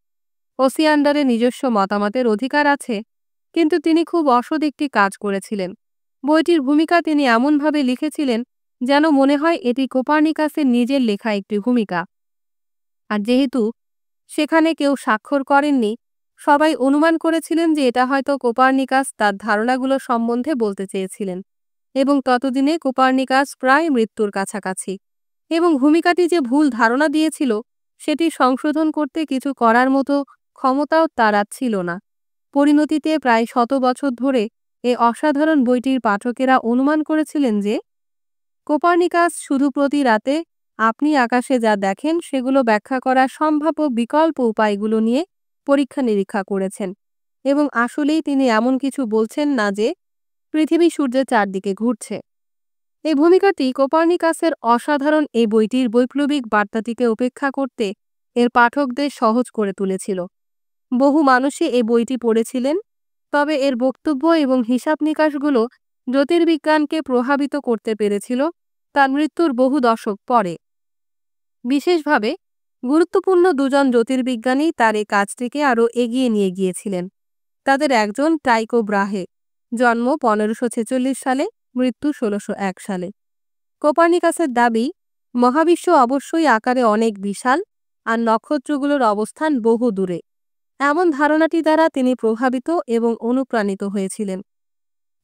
ওসিয়ান্ডারের নিজস্ব মতামতের অধিকার আছে, কিন্তু তিনি খুব অসৎ একটি কাজ করেছিলেন। বইটির ভূমিকা তিনি এমনভাবে লিখেছিলেন যেন মনে হয় এটি কোপার্নিকাসের নিজের লেখা একটি ভূমিকা। আর যেহেতু সেখানে কেউ স্বাক্ষর করেননি, সবাই অনুমান করেছিলেন যে এটা হয়তো কোপার্নিকাস তার ধারণাগুলো সম্বন্ধে বলতে চেয়েছিলেন, এবং ততদিনে কোপার্নিকাস প্রায় মৃত্যুর কাছাকাছি, এবং ভূমিকাটি যে ভুল ধারণা দিয়েছিল সেটি সংশোধন করতে কিছু করার মতো ক্ষমতাও তার আর ছিল না। পরিণতিতে প্রায় 100 বছর ধরে এ অসাধারণ বইটির পাঠকেরা অনুমান করেছিলেন যে কোপার্নিকাস শুধু প্রতি রাতে আপনি আকাশে যা দেখেন সেগুলো ব্যাখ্যা করার সম্ভাব্য বিকল্প উপায়গুলো নিয়ে পরীক্ষা নিরীক্ষা করেছেন, এবং আসলেই তিনি এমন কিছু বলছেন না যে পৃথিবী সূর্যের চারদিকে ঘুরছে। এই ভূমিকাটি কোপার্নিকাসের অসাধারণ এই বইটির বৈপ্লবিক বার্তাটিকে উপেক্ষা করতে এর পাঠকদের সহজ করে তুলেছিল। বহু মানুষই এই বইটি পড়েছিলেন, তবে এর বক্তব্য এবং হিসাব নিকাশগুলো জ্যোতির্বিজ্ঞানকে প্রভাবিত করতে পেরেছিল তার মৃত্যুর বহু দশক পরে। বিশেষভাবে গুরুত্বপূর্ণ দুজন জ্যোতির্বিজ্ঞানী তার এই কাজটিকে আরও এগিয়ে নিয়ে গিয়েছিলেন। তাদের একজন টাইকো ব্রাহে, জন্ম 1546 সালে, মৃত্যু 1601 সালে। কোপার্নিকাসের দাবি, মহাবিশ্ব অবশ্যই আকারে অনেক বিশাল আর নক্ষত্রগুলোর অবস্থান বহু দূরে। এমন ধারণাটি দ্বারা তিনি প্রভাবিত এবং অনুপ্রাণিত হয়েছিলেন।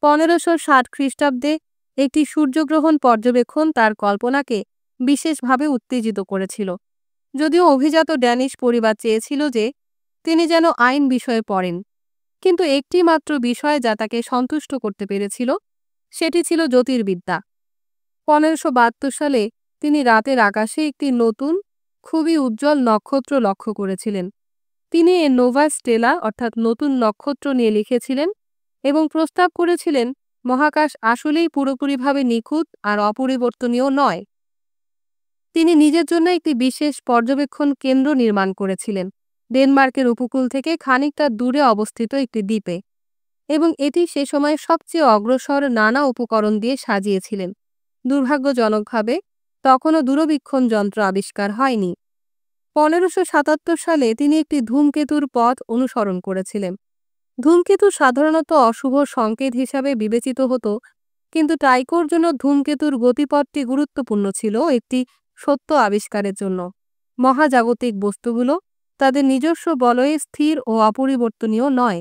1560 খ্রিস্টাব্দে একটি সূর্যগ্রহণ পর্যবেক্ষণ তার কল্পনাকে বিশেষভাবে উত্তেজিত করেছিল। যদিও অভিজাত ড্যানিশ পরিবার চেয়েছিল যে তিনি যেন আইন বিষয়ে পড়েন, কিন্তু একটি মাত্র বিষয় যা তাকে সন্তুষ্ট করতে পেরেছিল সেটি ছিল জ্যোতির্বিদ্যা। 1572 সালে তিনি রাতের আকাশে একটি নতুন, খুবই উজ্জ্বল নক্ষত্র লক্ষ্য করেছিলেন। তিনি এ নোভা স্টেলা অর্থাৎ নতুন নক্ষত্র নিয়ে লিখেছিলেন এবং প্রস্তাব করেছিলেন মহাকাশ আসলেই পুরোপুরিভাবে নিখুঁত আর অপরিবর্তনীয় নয়। তিনি নিজের জন্য একটি বিশেষ পর্যবেক্ষণ কেন্দ্র নির্মাণ করেছিলেন ডেনমার্কের উপকূল থেকে খানিকটা দূরে অবস্থিত একটি দ্বীপে, এবং এটি সে সময় সবচেয়ে অগ্রসর নানা উপকরণ দিয়ে সাজিয়েছিলেন। দুর্ভাগ্যজনকভাবে তখনও দূরবীক্ষণ যন্ত্র আবিষ্কার হয়নি। 1577 সালে তিনি একটি ধূমকেতুর পথ অনুসরণ করেছিলেন। ধূমকেতু সাধারণত অশুভ সংকেত হিসাবে বিবেচিত হতো, কিন্তু টাইকোর জন্য ধূমকেতুর গতিপথটি গুরুত্বপূর্ণ ছিল একটি সত্য আবিষ্কারের জন্য। মহাজাগতিক বস্তুগুলো তাদের নিজস্ব বলয়ে স্থির ও অপরিবর্তনীয় নয়,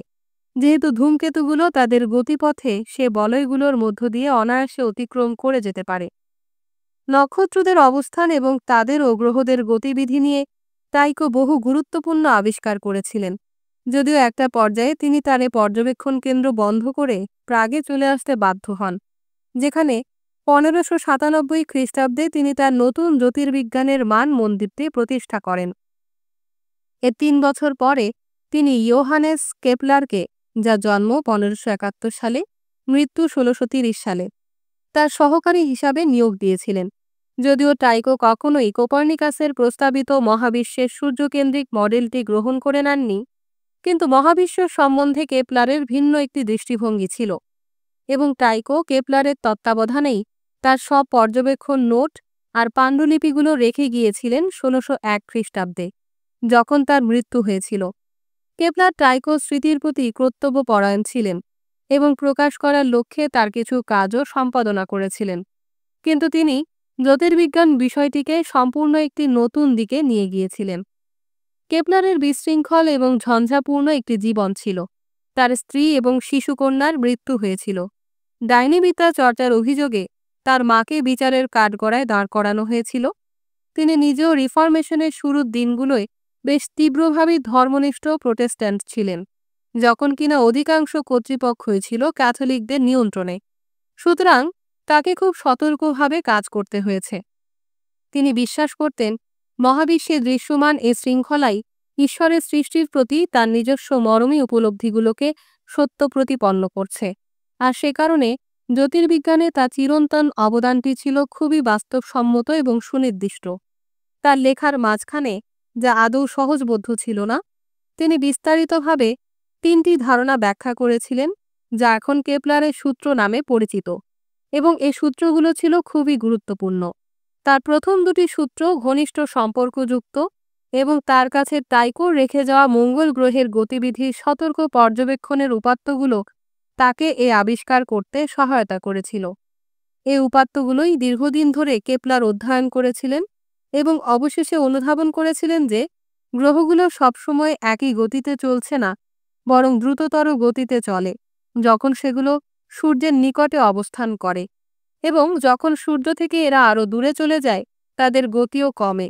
যেহেতু ধূমকেতুগুলো তাদের গতিপথে সে বলয়গুলোর মধ্য দিয়ে অনায়াসে অতিক্রম করে যেতে পারে। নক্ষত্রদের অবস্থান এবং তাদের ও গ্রহদের গতিবিধি নিয়ে টাইকো বহু গুরুত্বপূর্ণ আবিষ্কার করেছিলেন, যদিও একটা পর্যায়ে তিনি তার পর্যবেক্ষণ কেন্দ্র বন্ধ করে প্রাগে চলে আসতে বাধ্য হন, যেখানে 1597 খ্রিস্টাব্দে তিনি তার নতুন জ্যোতির্বিজ্ঞানের মান মন্দিরটি প্রতিষ্ঠা করেন। এর 3 বছর পরে তিনি ইয়োহানেস কেপলারকে, যার জন্ম 1571 সালে, মৃত্যু 1630 সালে, তার সহকারী হিসাবে নিয়োগ দিয়েছিলেন। যদিও টাইকো কখনোই কোপার্নিকাসের প্রস্তাবিত মহাবিশ্বের সূর্যকেন্দ্রিক মডেলটি গ্রহণ করে নেননি, কিন্তু মহাবিশ্ব সম্বন্ধে কেপলারের ভিন্ন একটি দৃষ্টিভঙ্গি ছিল, এবং টাইকো কেপলারের তত্ত্বাবধানেই তার সব পর্যবেক্ষণ নোট আর পাণ্ডুলিপিগুলো রেখে গিয়েছিলেন 1601 খ্রিস্টাব্দে, যখন তার মৃত্যু হয়েছিল। কেপলার টাইকো স্মৃতির প্রতি কর্তব্যপরায়ণ ছিলেন এবং প্রকাশ করার লক্ষ্যে তার কিছু কাজও সম্পাদনা করেছিলেন, কিন্তু তিনি জ্যোতির্বিজ্ঞান বিষয়টিকে সম্পূর্ণ একটি নতুন দিকে নিয়ে গিয়েছিলেন। কেপলারের বিশৃঙ্খল এবং ঝঞ্ঝাপূর্ণ একটি জীবন ছিল। তার স্ত্রী এবং শিশুকন্যার মৃত্যু হয়েছিল। ডাইনিবিদ্যা চর্চার অভিযোগে তার মাকে বিচারের কাঠগড়ায় দাঁড় করানো হয়েছিল। তিনি নিজেও রিফরমেশনের শুরুর দিনগুলোয় বেশ তীব্রভাবে ধর্মনিষ্ঠ প্রোটেস্ট্যান্ট ছিলেন, যখন কিনা অধিকাংশ কর্তৃপক্ষই ছিল ক্যাথলিকদের নিয়ন্ত্রণে। সুতরাং তাকে খুব সতর্কভাবে কাজ করতে হয়েছে। তিনি বিশ্বাস করতেন মহাবিশ্বে দৃশ্যমান এই শৃঙ্খলাই ঈশ্বরের সৃষ্টির প্রতি তার নিজস্ব মরমী উপলব্ধিগুলোকে সত্য প্রতিপন্ন করছে, আর সে কারণে জ্যোতির্বিজ্ঞানে তার চিরন্তন অবদানটি ছিল খুবই বাস্তবসম্মত এবং সুনির্দিষ্ট। তার লেখার মাঝখানে, যা আদৌ সহজবোধ্য ছিল না, তিনি বিস্তারিতভাবে 3টি ধারণা ব্যাখ্যা করেছিলেন, যা এখন কেপলারের সূত্র নামে পরিচিত, এবং এই সূত্রগুলো ছিল খুবই গুরুত্বপূর্ণ। তার প্রথম 2টি সূত্র ঘনিষ্ঠ সম্পর্কযুক্ত এবং তার কাছে টাইকোর রেখে যাওয়া মঙ্গল গ্রহের গতিবিধির সতর্ক পর্যবেক্ষণের উপাত্তগুলো তাকে এ আবিষ্কার করতে সহায়তা করেছিল। এই উপাত্তগুলোই দীর্ঘদিন ধরে কেপলার অধ্যয়ন করেছিলেন এবং অবশেষে অনুধাবন করেছিলেন যে গ্রহগুলো সবসময় একই গতিতে চলছে না, বরং দ্রুততর গতিতে চলে যখন সেগুলো সূর্যের নিকটে অবস্থান করে, এবং যখন সূর্য থেকে এরা আরও দূরে চলে যায় তাদের গতিও কমে।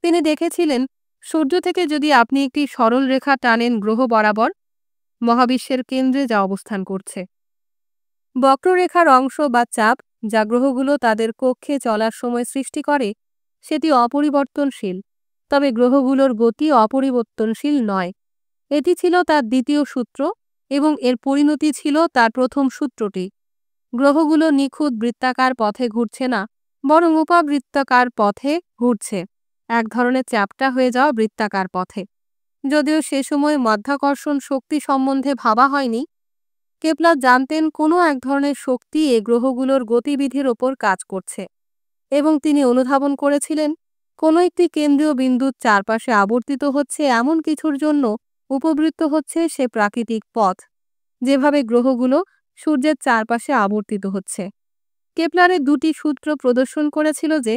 তিনি দেখেছিলেন সূর্য থেকে যদি আপনি একটি সরল রেখা টানেন গ্রহ বরাবর, মহাবিশ্বের কেন্দ্রে যা অবস্থান করছে, বক্ররেখার অংশ বা চাপ যা গ্রহগুলো তাদের কক্ষে চলার সময় সৃষ্টি করে সেটি অপরিবর্তনশীল, তবে গ্রহগুলোর গতি অপরিবর্তনশীল নয়। এটি ছিল তার দ্বিতীয় সূত্র, এবং এর পরিণতি ছিল তার প্রথম সূত্রটি। গ্রহগুলো নিখুঁত বৃত্তাকার পথে ঘুরছে না, বরং উপবৃত্তাকার পথে ঘুরছে, এক ধরনের চ্যাপ্টা হয়ে যাওয়া বৃত্তাকার পথে। যদিও সে সময় মাধ্যাকর্ষণ শক্তি সম্বন্ধে ভাবা হয়নি, কেপলার জানতেন কোনো এক ধরনের শক্তি এ গ্রহগুলোর গতিবিধির ওপর কাজ করছে, এবং তিনি অনুধাবন করেছিলেন কোনো একটি কেন্দ্রীয় বিন্দুর চারপাশে আবর্তিত হচ্ছে এমন কিছুর জন্য উপবৃত্ত হচ্ছে সে প্রাকৃতিক পথ, যেভাবে গ্রহগুলো সূর্যের চারপাশে আবর্তিত হচ্ছে। কেপলারের 2টি সূত্র প্রদর্শন করেছিল যে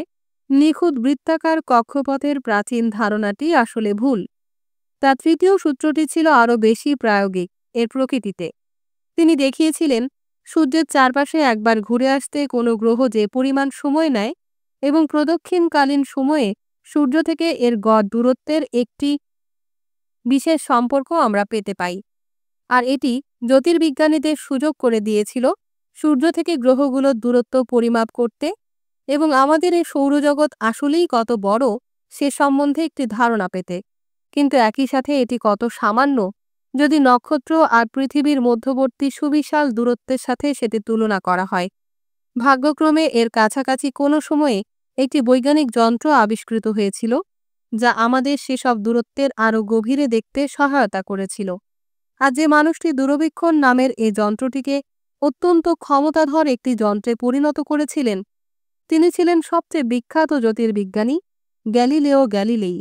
নিখুঁত বৃত্তাকার কক্ষপথের প্রাচীন ধারণাটি আসলে ভুল। তার তৃতীয় সূত্রটি ছিল আরও বেশি প্রায়োগিক এর প্রকৃতিতে। তিনি দেখিয়েছিলেন সূর্যের চারপাশে একবার ঘুরে আসতে কোনো গ্রহ যে পরিমাণ সময় নেয়, এবং প্রদক্ষিণকালীন সময়ে সূর্য থেকে এর গড় দূরত্বের একটি বিশেষ সম্পর্ক আমরা পেতে পাই, আর এটি জ্যোতির্বিজ্ঞানীদের সুযোগ করে দিয়েছিল সূর্য থেকে গ্রহগুলোর দূরত্ব পরিমাপ করতে এবং আমাদের এই সৌরজগৎ আসলেই কত বড় সে সম্বন্ধে একটি ধারণা পেতে, কিন্তু একই সাথে এটি কত সামান্য যদি নক্ষত্র আর পৃথিবীর মধ্যবর্তী সুবিশাল দূরত্বের সাথে সেটি তুলনা করা হয়। ভাগ্যক্রমে এর কাছাকাছি কোনো সময়ে একটি বৈজ্ঞানিক যন্ত্র আবিষ্কৃত হয়েছিল, যা আমাদের সেসব দূরত্বের আরও গভীরে দেখতে সহায়তা করেছিল। আর যে মানুষটি দূরবীক্ষণ নামের এই যন্ত্রটিকে অত্যন্ত ক্ষমতাধর একটি যন্ত্রে পরিণত করেছিলেন, তিনি ছিলেন সবচেয়ে বিখ্যাত জ্যোতির্বিজ্ঞানী গ্যালিলেও গ্যালিলেই।